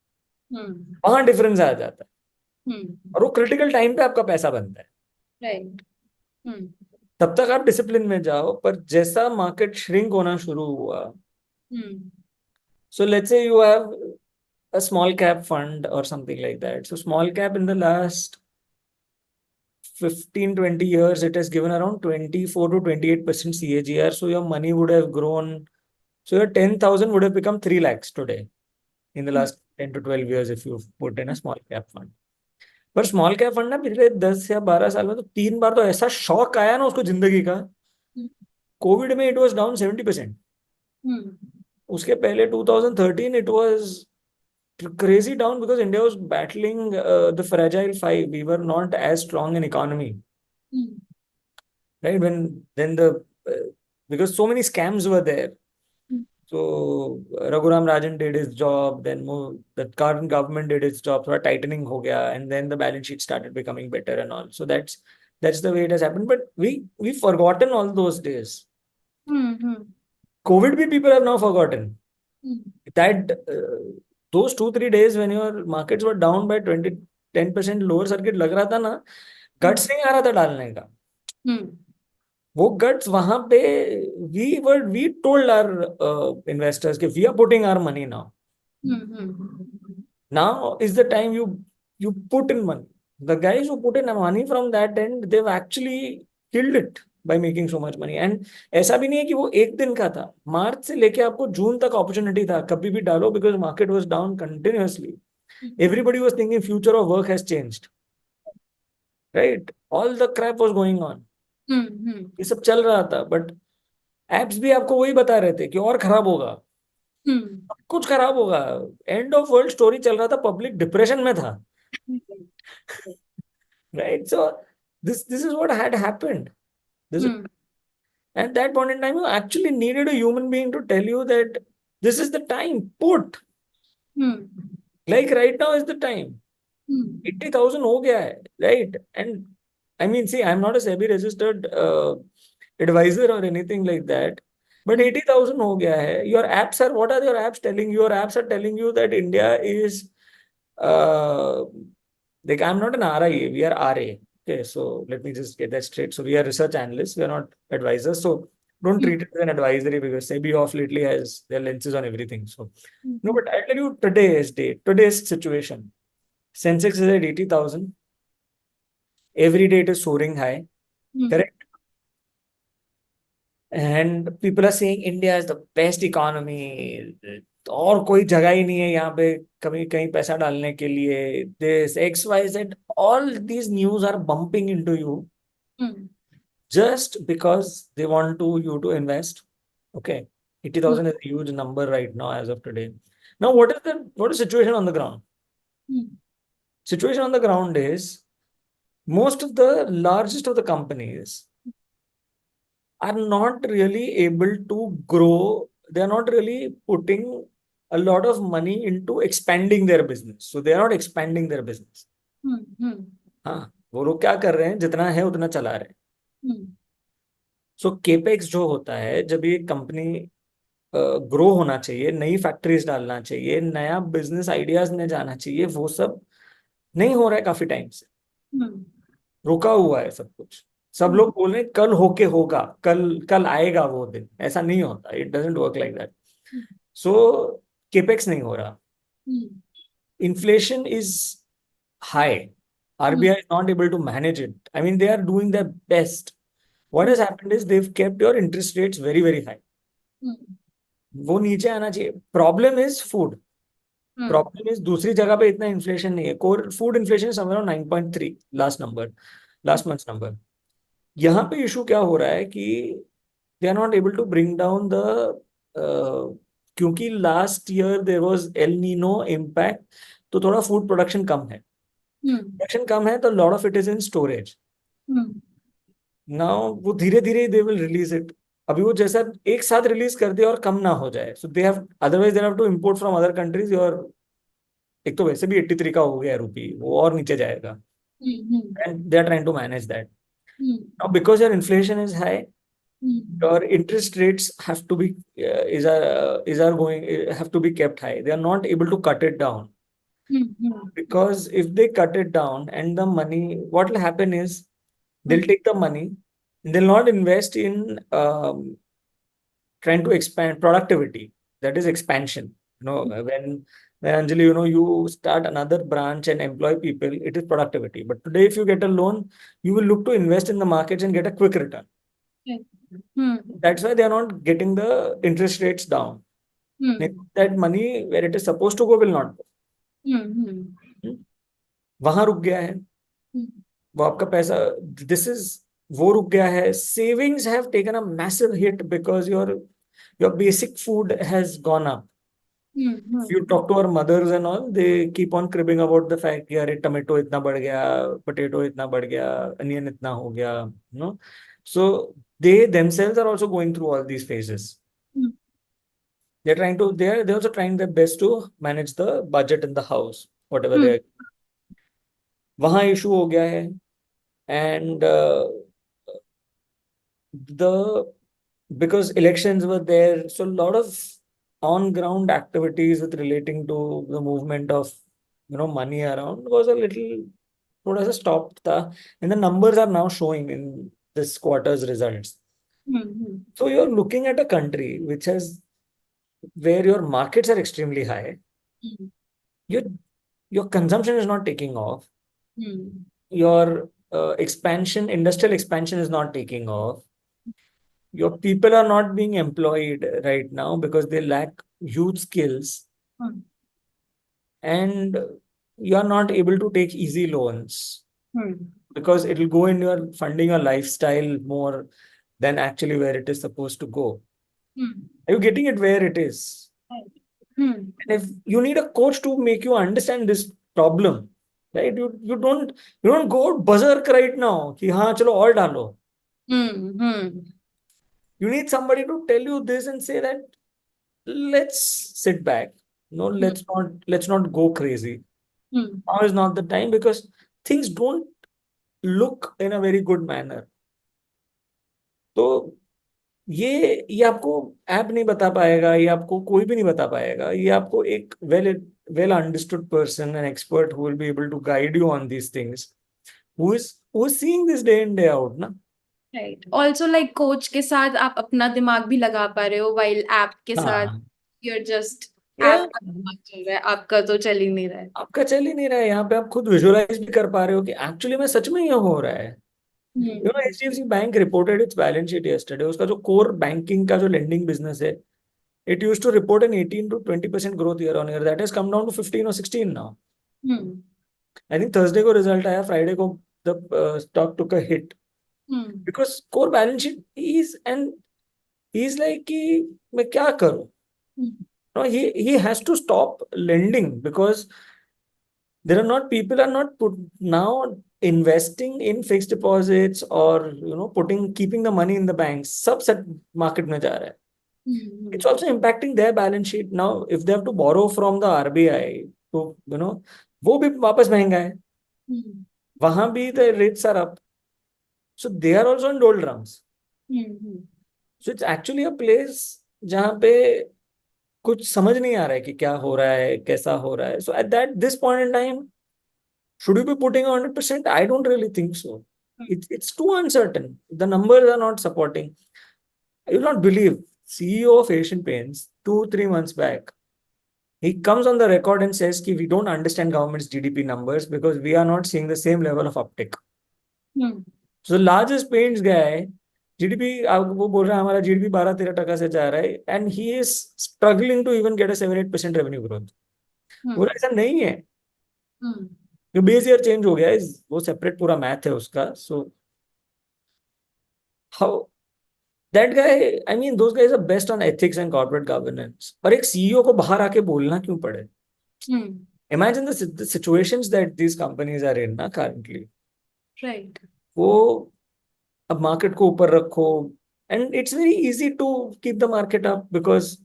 वहां डिफरेंस आ जाता है. और वो क्रिटिकल टाइम पे आपका पैसा बनता है. राइट. तब तक आप डिसिप्लिन में जाओ, पर जैसा मार्केट श्रिंक होना शुरू हुआ, so let's say you have a small cap fund or something like that. So small cap in the last 15-20 years, it has given around 24 to 28% CAGR. So your money would have grown. So your 10,000 would have become 3 lakhs today in the last 10 to 12 years if you put in a small cap fund. पर small cap fund ना पिछले 10 या 12 साल में तो 3 बार तो ऐसा shock आया ना उसको जिंदगी का. कोविड में इट वाज डाउन 70%. उसके पहले 2013 it was crazy down because India was battling the fragile five. We were not as strong in economy, right? Because so many scams were there. So Raghuram Rajan did his job, then the current government did its job, so tightening ho gaya, and then the balance sheet started becoming better and all. So that's the way it has happened. But we've forgotten all those days. COVID, people have now forgotten that. those 2-3 days when your markets were down by 10% lower circuit लग रहा था ना, guts नहीं आ रहा था डालने का. वो guts वहां पे we told our investors कि we are putting our money now. Now is the time you put in money. The guys who put in money from that end, they've actually killed it by making so much money. And ऐसा भी नहीं है कि वो एक दिन का था. मार्च से लेके आपको जून तक अपॉर्चुनिटी था, कभी भी डालो, because market was down continuously. Everybody was thinking future of work has changed, right? All the crap was going on. ये सब चल रहा था, but एप्स भी आपको वही बता रहे थे कि और खराब होगा, कुछ खराब होगा. एंड ऑफ वर्ल्ड स्टोरी चल रहा था, पब्लिक डिप्रेशन में था. Right? So this is what had happened. This at that point in time, you actually needed a human being to tell you that this is the time. Put. Like right now is the time. 80,000 हो गया है, right? And I mean, see, I'm not a SEBI registered advisor or anything like that. But 80,000 हो गया है. Your apps are, what are your apps telling you? Your apps are telling you that India is like, I'm not an RIA, we are RA. Okay, so let me just get that straight. So we are research analysts, we are not advisors. So don't treat it as an advisory, because SEBI off lately has their lenses on everything. So no, but I tell you today's situation. Sensex is at 80,000. Every day it is soaring high. Correct? And people are saying India is the best economy. और कोई जगह ही नहीं है यहाँ पे कभी कहीं पैसा डालने के लिए. This XYZ, all these news are bumping into you just because they want you to invest. Okay, 80,000 is a huge number right now as of today. Now, what is the situation on the ground? Situation on the ground is most of the largest of the companies are not really able to grow. They are not really putting a lot of money into expanding their business. So they are not expanding their business. हाँ, वो लोग क्या कर रहे हैं, जितना है उतना चला रहे हैं. सो केपेक्स जो होता है, जब ये कंपनी ग्रो होना चाहिए, नई फैक्ट्रीज डालना चाहिए, नया बिजनेस आइडियाज में जाना चाहिए, वो सब नहीं हो रहा है काफी टाइम से. रुका हुआ है सब कुछ. सब लोग बोल रहे हैं कल होके होगा, कल कल आएगा वो दिन. ऐसा नहीं होता. It doesn't work like that. So capex नहीं हो रहा. Inflation is high. RBI is not able to manage it. I mean, they are doing their best. What has happened is they've kept your interest rates very, very high. वो नीचे आना चाहिए. Problem is food. Problem is दूसरी जगह पे इतना inflation नहीं है. Core food inflation is somewhere around 9.3 last month's number. यहाँ पे issue क्या हो रहा है कि they are not able to bring down the क्योंकि last year there was El Nino impact, तो थोड़ा food production कम है. Production कम है, तो lot of it is in storage. Now वो धीरे धीरे they will release it. अभी वो जैसा एक साथ रिलीज कर दे और कम ना हो जाए. So they have, otherwise they have to import from other countries. और एक तो वैसे भी 83 का हो गया रुपी, वो और नीचे जाएगा. And they are trying to manage that. Now because your inflation is high, your interest rates have to be have to be kept high. They are not able to cut it down. Because if they cut it down and the money, what will happen is they'll take the money, they'll not invest in trying to expand productivity. That is expansion. When Anjali, you start another branch and employ people, it is productivity. But today, if you get a loan, you will look to invest in the markets and get a quick return. That's why they are not getting the interest rates down. That money where it is supposed to go will not go. वहां रुक गया है. वो आपका पैसा, वो रुक गया है. Savings have taken a massive hit because your basic food has gone up. If you talk to our mothers and all, they keep on cribbing about the fact कि अरे टमाटो इतना बढ़ गया, potato इतना बढ़ गया, onion इतना हो गया. So they themselves are also going through all these phases. They're also trying their best to manage the budget in the house, whatever they are. वहां issue हो गया है. And because elections were there, so a lot of on ground activities with relating to the movement of money around was a little थोड़ा सा stopped था, and the numbers are now showing in this quarter's results. So you're looking at a country which has where your markets are extremely high, your your consumption is not taking off, your industrial expansion is not taking off, your people are not being employed right now because they lack huge skills, and you are not able to take easy loans because it will go in your funding your lifestyle more than actually where it is supposed to go. Are you getting it where it is? And if you need a coach to make you understand this problem, right? You don't go berserk right now. कि हाँ चलो और डालो. You need somebody to tell you this and say that let's sit back. No, let's not go crazy. Now is not the time because things don't look in a very good manner. तो ये आपको app नहीं बता पाएगा, ये आपको कोई भी नहीं बता पाएगा, ये आपको एक well understood person, an expert who will be able to guide you on these things, who is seeing this day in day out ना. राइट ऑल्सो लाइक कोच के साथ आप अपना दिमाग भी लगा पा रहे हो, वाइल ऐप के साथ हाँ you're just या ऐप का दिमाग चल रहा है, आपका तो चल ही नहीं रहा है. आपका चल ही नहीं रहा है, यहाँ पे आप खुद विजुअलाइज भी कर पा रहे हो कि एक्चुअली में सच में ये हो रहा है. HDFC bank reported it's balance sheet yesterday. उसका जो कोर बैंकिंग का जो लेंडिंग बिजनेस है, it used to report an 18 to 20% growth year on year. That has come down to 15 or 16 now. I think Thursday को result आया, Friday को the stock took a hit because core balance sheet he's like कि मैं क्या करूँ? No, he has to stop lending because people are not now investing in fixed deposits or keeping the money in the banks. सब set market में जा रहा है. It's also impacting their balance sheet now. If they have to borrow from the RBI, तो वो भी वापस महंगा है. वहां भी the rates are up, so they are also in doldrums. So it's actually a place जहाँ पे कुछ समझ नहीं आ रहा है कि क्या हो रहा है, कैसा हो रहा है. So at this point in time, should you be putting 100%? I don't really think so. It's too uncertain. The numbers are not supporting. You'll not believe. CEO of Asian Paints 2-3 months back, he comes on the record and says कि we don't understand government's GDP numbers because we are not seeing the same level of uptick. So the largest paints guy, GDP वो बोल रहा है हमारा GDP 12-13% से जा रहा है, and he is struggling to even get a 7-8% revenue growth. वो ऐसा नहीं है. जो बेस ईयर चेंज हो गया है, वो सेपरेट पूरा मैथ है उसका. So how that guy, I mean, those guys are best on ethics and corporate governance. पर एक CEO को बाहर आके बोलना क्यों पड़े? Imagine the situations that these companies are in ना currently. Right. वो अब market को ऊपर रखो, and it's very easy to keep the market up because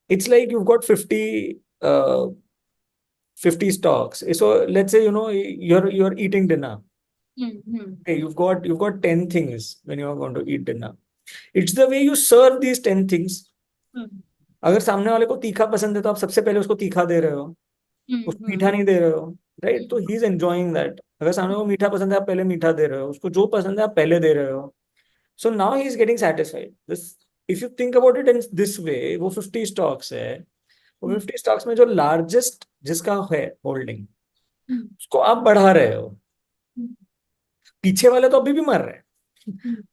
it's like you've got 50 stocks. So let's say you're eating dinner. Okay, you've got 10 things when you are going to eat dinner. It's the way you serve these 10 things. अगर सामने वाले को तीखा पसंद है तो आप सबसे पहले उसको तीखा दे रहे हो, उसको मीठा नहीं दे रहे हो, राइट? तो ही इज एंजॉयिंग दैट. अगर सामने को मीठा पसंद है आप पहले मीठा दे रहे हो, उसको जो पसंद है आप पहले दे रहे हो. So now he is getting satisfied. This if you think about it in this way, वो 50 स्टॉक्स है, वो 50 स्टॉक्स में जो लार्जेस्ट जिसका है होल्डिंग, उसको आप बढ़ा रहे हो. पीछे वाले तो अभी भी मर रहे हैं.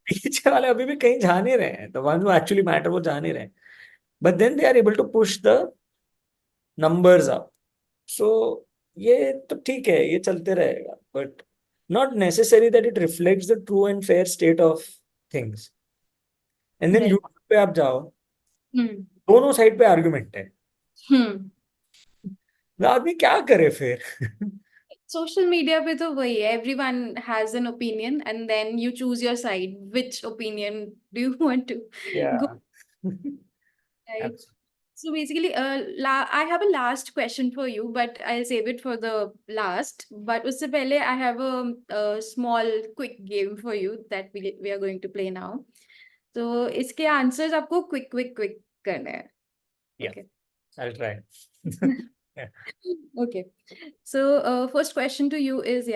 पीछे वाले अभी भी कहीं जा नहीं रहे हैं. The one who actually matter वो जा नहीं रहे हैं, but then they are able to push the numbers up. So ये तो ठीक है, ये चलते रहेगा, but not necessary that it reflects the true and fair state of things. And then YouTube पे आप जाओ, दोनों साइड पे आर्गुमेंट है. आदमी क्या करे फिर? सोशल मीडिया पे तो वही है, everyone has an opinion and then you choose your side, which opinion do you want to go, right? So basically, I have a last question for you, but I'll save it for the last. But उससे पहले I have a small quick game for you that we are going to play now. तो इसके answers आपको quick करने हैं. Yeah, Okay. I'll try. Yeah. Okay. So, first question to you is,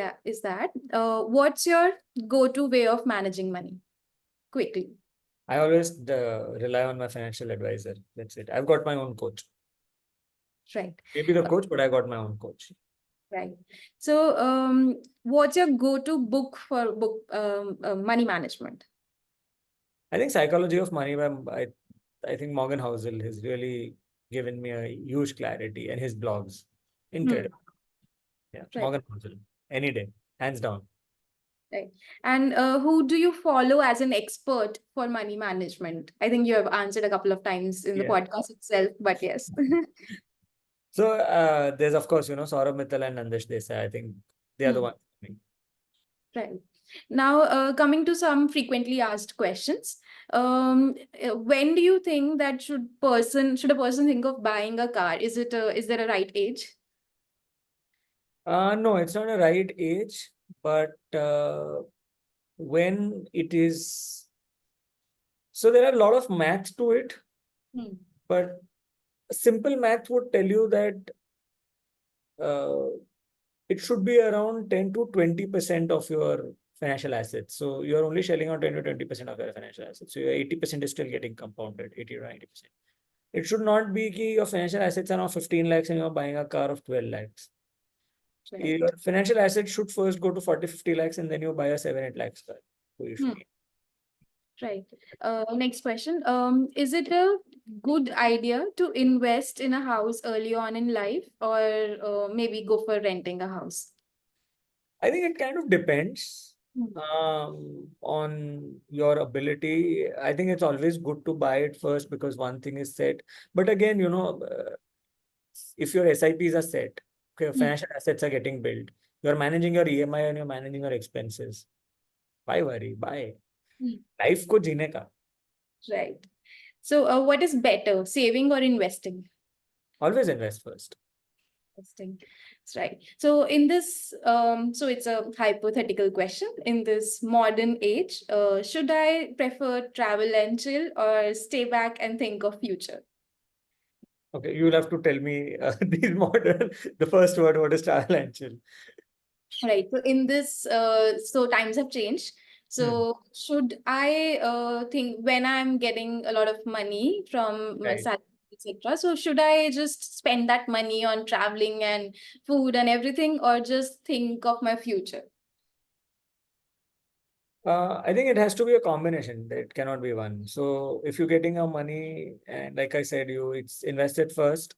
what's your go-to way of managing money? Quickly. I always rely on my financial advisor. That's it. I've got my own coach. Right. Maybe the coach, but I got my own coach. Right. So, what's your go-to book for money management? I think Psychology of Money by I think Morgan Housel has really given me a huge clarity, and his blogs. Hmm. Incredible. Yeah, Right. Morgan Housel. Any day. Hands down. Right. And who do you follow as an expert for money management? I think you have answered a couple of times in the Yeah. podcast itself, but yes. So there's of course, Saurabh Mittal and Nandish Desai. I think they are the Hmm. ones for me. Right. Now, coming to some frequently asked questions, when do you think that should a person think of buying a car? Is there a right age? No, it's not a right age, but when it is, so there are a lot of math to it, Hmm. but simple math would tell you that uh, it should be around 10 to 20% of your financial assets. So you're only shelling out 10 to 20% of your financial assets. So your 80% is still getting compounded, 80 to 90%. It should not be ki your financial assets are now 15 lakhs and you're buying a car of 12 lakhs. Right. Your financial assets should first go to 40, 50 lakhs and then you buy a 7, 8 lakhs car. So you should Hmm. be. Right. Next question. Is it a good idea to invest in a house early on in life, or maybe go for renting a house? I think it kind of depends Hmm. on your ability. I think it's always good to buy it first because one thing is set. But again, if your SIPs are set, okay, your Hmm. financial assets are getting built, you're managing your EMI and you're managing your expenses. Why worry? Buy. Hmm. Life ko jeene ka. Right. So, what is better, saving or investing? Always invest first. Interesting. That's right. So in this, so it's a hypothetical question. In this modern age, should I prefer travel and chill or stay back and think of future? Okay, you'll have to tell me these modern, the first word, what is travel and chill? Right. So in this, so times have changed. Hmm, So should I think when I'm getting a lot of money from my right. salary, etc. So should I just spend that money on traveling and food and everything, or just think of my future? I think it has to be a combination. It cannot be one. So if you're getting a money and like I said, it's invested first.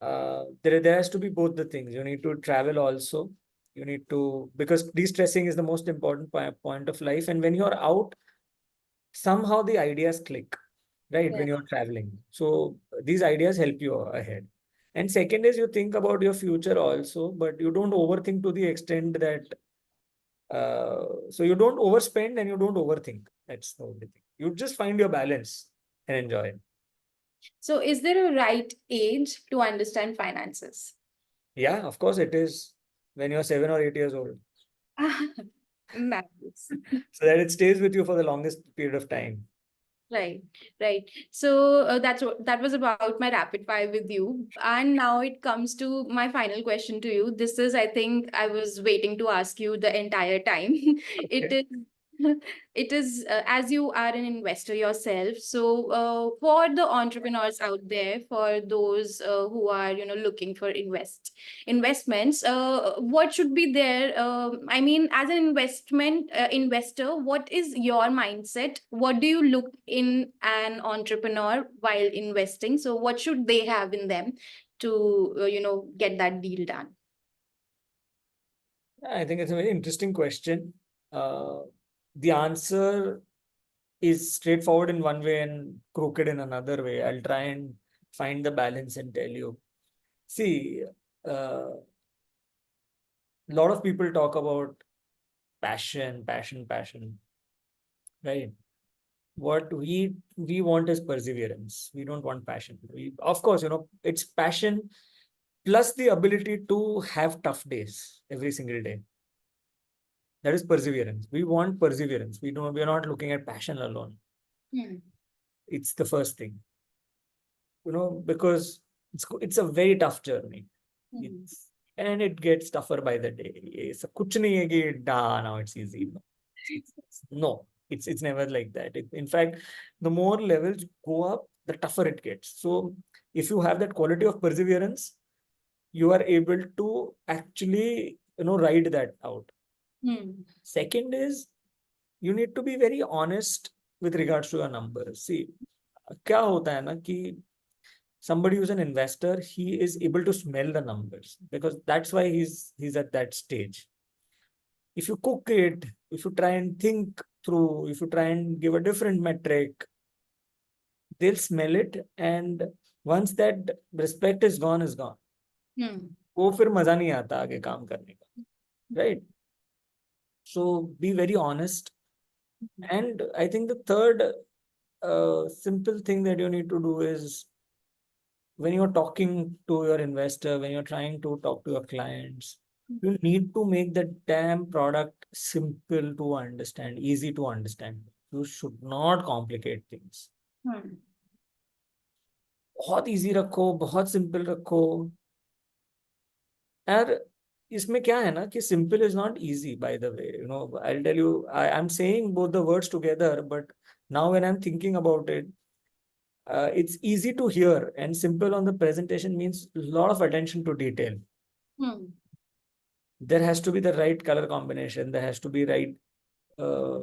There has to be both the things. You need to travel also. You need to, because de-stressing is the most important point of life. And when you're out, somehow the ideas click, right? Yeah. When you're traveling. So these ideas help you ahead. And second is you think about your future also, but you don't overthink to the extent that, so you don't overspend and you don't overthink. That's the only thing. You just find your balance and enjoy. So, is there a right age to understand finances? Yeah, of course it is when you're 7 or 8 years old. Nice. So that it stays with you for the longest period of time. Right, right. So that was about my rapid fire with you. And now it comes to my final question to you. This is, I think, I was waiting to ask you the entire time. It Okay. is, it is as you are an investor yourself. So for the entrepreneurs out there, for those who are looking for investments, what should be their I mean, as an investor, what is your mindset? What do you look in an entrepreneur while investing? So what should they have in them to get that deal done? I think it's a very interesting question. Uh, the answer is straightforward in one way and crooked in another way. I'll try and find the balance and tell you. See, a lot of people talk about passion, passion, passion, right? What we want is perseverance. We don't want passion. Of course, it's passion plus the ability to have tough days every single day. That is perseverance. We want perseverance. We're not looking at passion alone. Hmm. It's the first thing. because it's a very tough journey. Hmm. And it gets tougher by the day. It's kuch nahi hai ki now it's easy. No, it's never like that. In fact, the more levels go up, the tougher it gets. So if you have that quality of perseverance, you are able to actually ride that out. Hmm. Second is, you need to be very honest with regards to your numbers. See, क्या होता है ना कि somebody who's an investor, he is able to smell the numbers, because that's why he's at that stage. If you cook it, if you try and think through, if you try and give a different metric, they'll smell it, and once that respect is gone, Hmm. वो फिर मजा नहीं आता आगे काम करने का, right? So be very honest. And I think the third simple thing that you need to do is, when you're talking to your investor, when you're trying to talk to your clients, you need to make the damn product simple to understand, easy to understand. You should not complicate things. Hmm. बहुत easy रखो, बहुत simple रखो. यार इसमें क्या है ना कि simple is not easy, by the way. I'll tell you, I'm saying both the words together, but now when I'm thinking about it, it's easy to hear, and simple on the presentation means a lot of attention to detail. Hmm. There has to be the right color combination, there has to be right uh,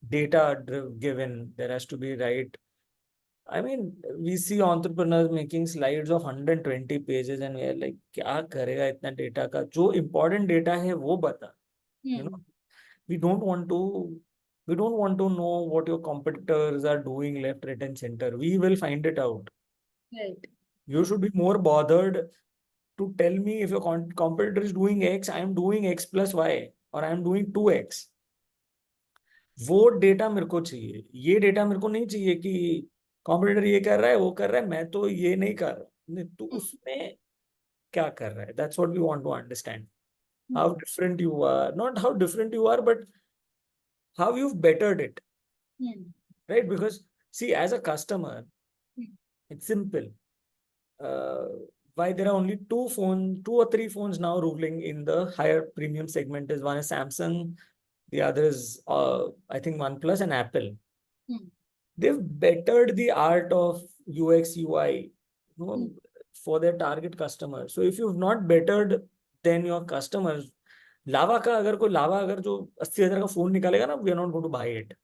data given, there has to be right. I mean, we see entrepreneurs making slides of 120 pages, and we are like, क्या करेगा इतना data का? जो important data है वो बता. Hmm. We don't want to know what your competitors are doing left, right, and center. We will find it out. Right. You should be more bothered to tell me if your competitor is doing X, I am doing X plus Y, or I am doing 2X. वो data मेरे को चाहिए. ये data मेरे को नहीं चाहिए कि कॉम्पिटिटर ये कर रहा है, वो कर रहा है, मैं तो ये नहीं कर रहा. नहीं, तो उसमें क्या कर रहा है? That's what we want to understand. How different you are. Not how different you are, but how you've bettered it. Hmm. Right? Because see, as a customer, Hmm. it's simple. Why there are only two or three phones now ruling in the higher premium segment is, one is Samsung, the other is I think OnePlus and Apple. Hmm. They've bettered the art of UX UI, Hmm. for their target customers. So if you've not bettered, then your customers, लावा अगर जो 80,000 का phone निकालेगा ना, we are not going to buy it.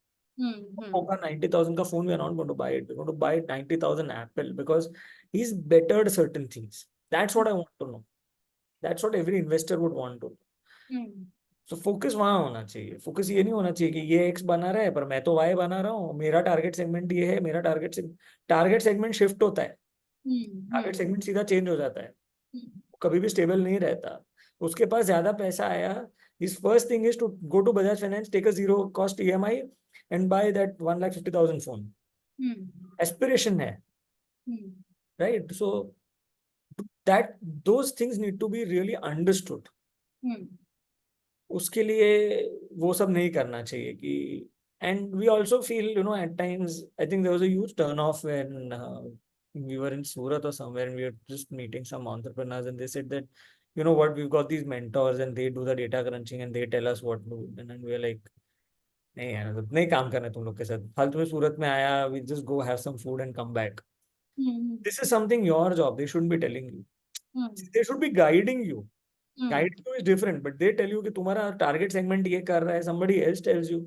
Oppo 90,000 का phone, we are not going to buy it. We're going to buy 90,000 Apple, because he's bettered certain things. That's what I want to know. That's what every investor would want to know. Hmm. So focus वहां होना चाहिए. Focus ये नहीं होना चाहिए कि ये x बना रहा है पर मैं तो वाई बना रहा हूँ, मेरा टारगेट सेगमेंट ये है, मेरा टारगेट सेगमेंट शिफ्ट होता है. टारगेट सेगमेंट सीधा चेंज हो जाता है, कभी भी स्टेबल नहीं रहता. उसके पास ज्यादा पैसा आया, his first thing is to go to Bajaj Finance, take a zero cost EMI and buy that 1,50,000 phone. Aspiration है, right? So that those things need to be really understood. उसके लिए वो सब नहीं करना चाहिए कि. And we also feel, at times, I think there was a huge turn off when we were in Surat or somewhere, and we were just meeting some entrepreneurs, and they said that, what, we've got these mentors and they do the data crunching and they tell us what to do. And then we are like, नहीं यार, नहीं काम करना है तुम लोग के साथ. फालतू में सूरत में आया, we just go have some food and come back. This is something your job, they shouldn't be telling you. They should be guiding you. Guiding you is different, but they tell you कि तुम्हारा target segment ये कर रहा है. Somebody else tells you.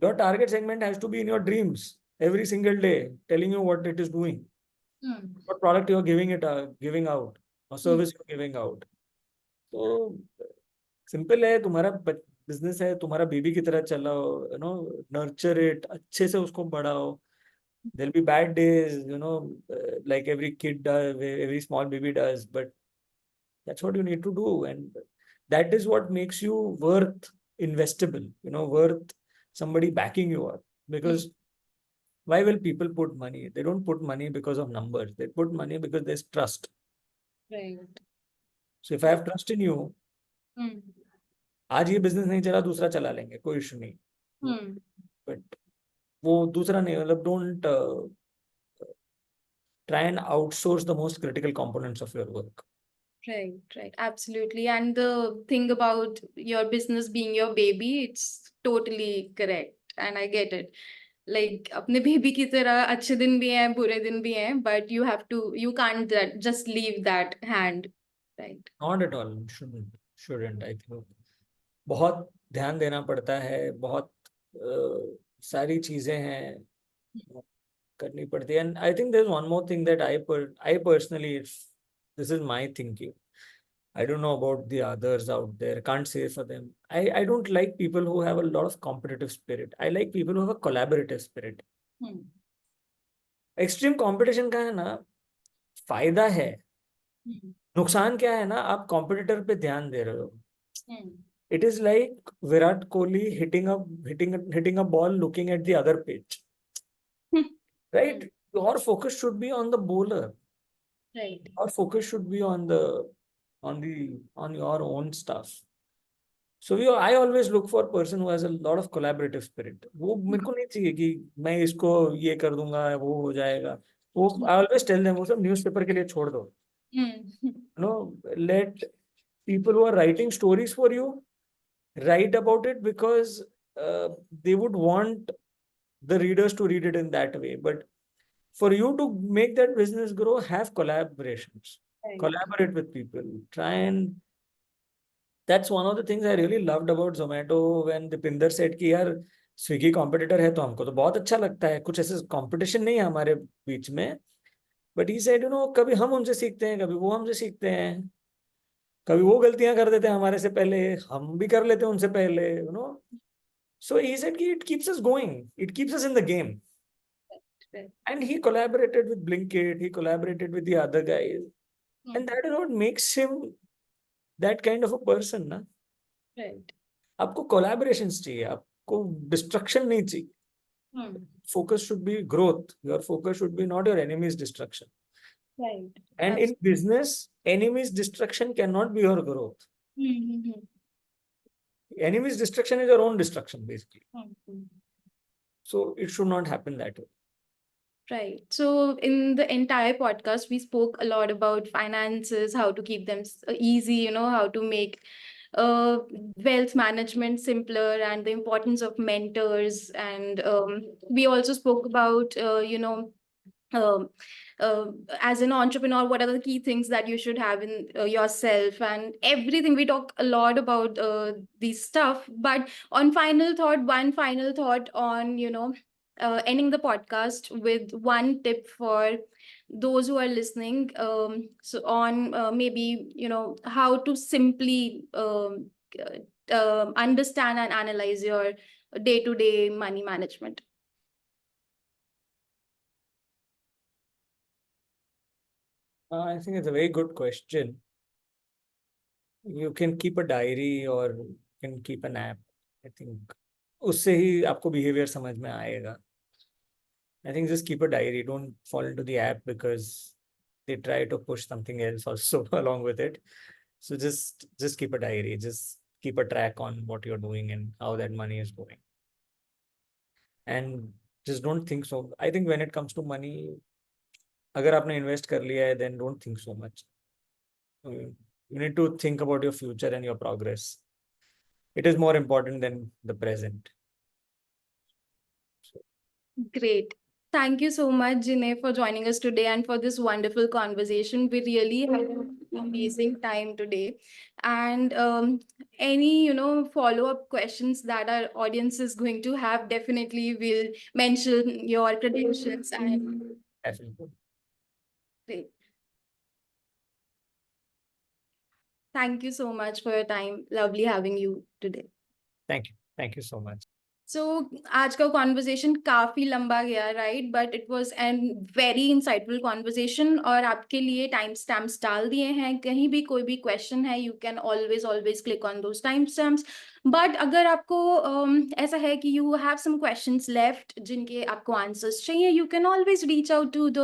Your target segment has to be in your dreams every single day, telling you what it is doing, what product you are giving out, or service you are giving out. So simple है, तुम्हारा business है, तुम्हारा baby की तरह चलाओ, nurture it, अच्छे से उसको बढ़ाओ. There'll be bad days, like every kid does, every small baby does, but that's what you need to do. And that is what makes you worth investable, worth somebody backing you up. Because why will people put money? They don't put money because of numbers. They put money because there's trust. Right. So if I have trust in you, आज ये business नहीं चला, दूसरा चला लेंगे, कोई issue नहीं. But वो दूसरा नहीं, मतलब don't try and outsource the most critical components of your work. Right, absolutely. And the thing about your business being your baby, it's totally correct. And I get it. Like अपने baby की तरह अच्छे दिन भी हैं, बुरे दिन भी हैं, but you can't just leave that hand, right? Not at all. Shouldn't. I think बहुत ध्यान देना पड़ता है, बहुत सारी चीजें हैं करनी पड़ती है. And I think there's one more thing that I personally, this is my thinking. I don't know about the others out there. Can't say for them. I don't like people who have a lot of competitive spirit. I like people who have a collaborative spirit. Extreme competition का है ना, फायदा है. नुकसान क्या है ना, आप कॉम्पिटिटर पे ध्यान दे रहे हो. It is like Virat Kohli hitting a ball looking at the other pitch. Right? Your focus should be on the bowler. Right. Our focus should be on your own stuff. So I always look for a person who has a lot of collaborative spirit. वो मेरे को नहीं चाहिए कि मैं इसको ये कर दूंगा वो हो जाएगा. वो I always tell them वो सब न्यूज़पेपर के लिए छोड़ दो. Let people who are writing stories for you write about it because they would want the readers to read it in that way. But for you to make that business grow, have collaborations. Right. Collaborate with people. Try and that's one of the things I really loved about Zomato when Dipinder said कि यार Swiggy competitor है तो हमको तो बहुत अच्छा लगता है, कुछ ऐसे कंपटीशन नहीं है हमारे बीच में. बट ही सेड कभी हम उनसे सीखते हैं, कभी वो हमसे सीखते हैं, कभी वो गलतियां कर देते हैं हमारे से पहले, हम भी कर लेते हैं उनसे पहले. So he said कि it keeps us going, it keeps us in the game. And he collaborated with Blinkit, he collaborated with the other guys. And that is what makes him that kind of a person, ना. Right. आपको collaborations चाहिए, आपको destruction नहीं चाहिए. Focus should be growth. Your focus should be not your enemy's destruction. Right. And in business, enemy's destruction cannot be your growth. Enemy's destruction is your own destruction, basically. So it should not happen that way. Right. So in the entire podcast, we spoke a lot about finances, how to keep them easy, how to make wealth management simpler and the importance of mentors. And we also spoke about, um, as an entrepreneur, what are the key things that you should have in yourself and everything. We talk a lot about these stuff, but one final thought on, ending the podcast with one tip for those who are listening, so on maybe how to simply understand and analyze your day-to-day money management. I think it's a very good question. You can keep a diary or you can keep an app. I think उससे ही आपको behavior समझ में आएगा. I think just keep a diary. Don't fall into the app because they try to push something else also along with it. So just keep a diary. Just keep a track on what you're doing and how that money is going. And just don't think so. I think when it comes to money, अगर आपने invest कर लिया है, then don't think so much. You need to think about your future and your progress. It is more important than the present. Great. Thank you so much, Jinay, for joining us today and for this wonderful conversation. We really had an amazing time today. And any, follow-up questions that our audience is going to have, definitely will mention your credentials and Definitely. great. Thank you so much for your time. Lovely having you today. Thank you. Thank you so much. So आज का conversation काफी लंबा गया, right, but it was an very insightful conversation. और आपके लिए time stamps डाल दिए हैं. कहीं भी कोई भी क्वेश्चन है, you can always click on those time stamps. But अगर आपको ऐसा है कि you have some questions left जिनके आपको आंसर्स चाहिए, you can always reach out to the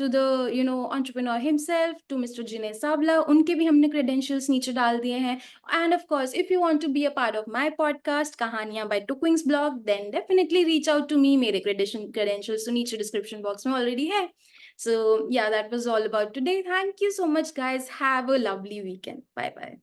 entrepreneur himself, to mister Jinay Savla. उनके भी हमने क्रेडेंशियल्स नीचे डाल दिए हैं. And of course, if you want to be a part of my podcast, Kahaniyaan by Tookwings Blog, then definitely reach out to me. मेरे credentials तो नीचे description box में already है. So yeah, that was all about today. Thank you so much, guys. Have a lovely weekend. Bye bye.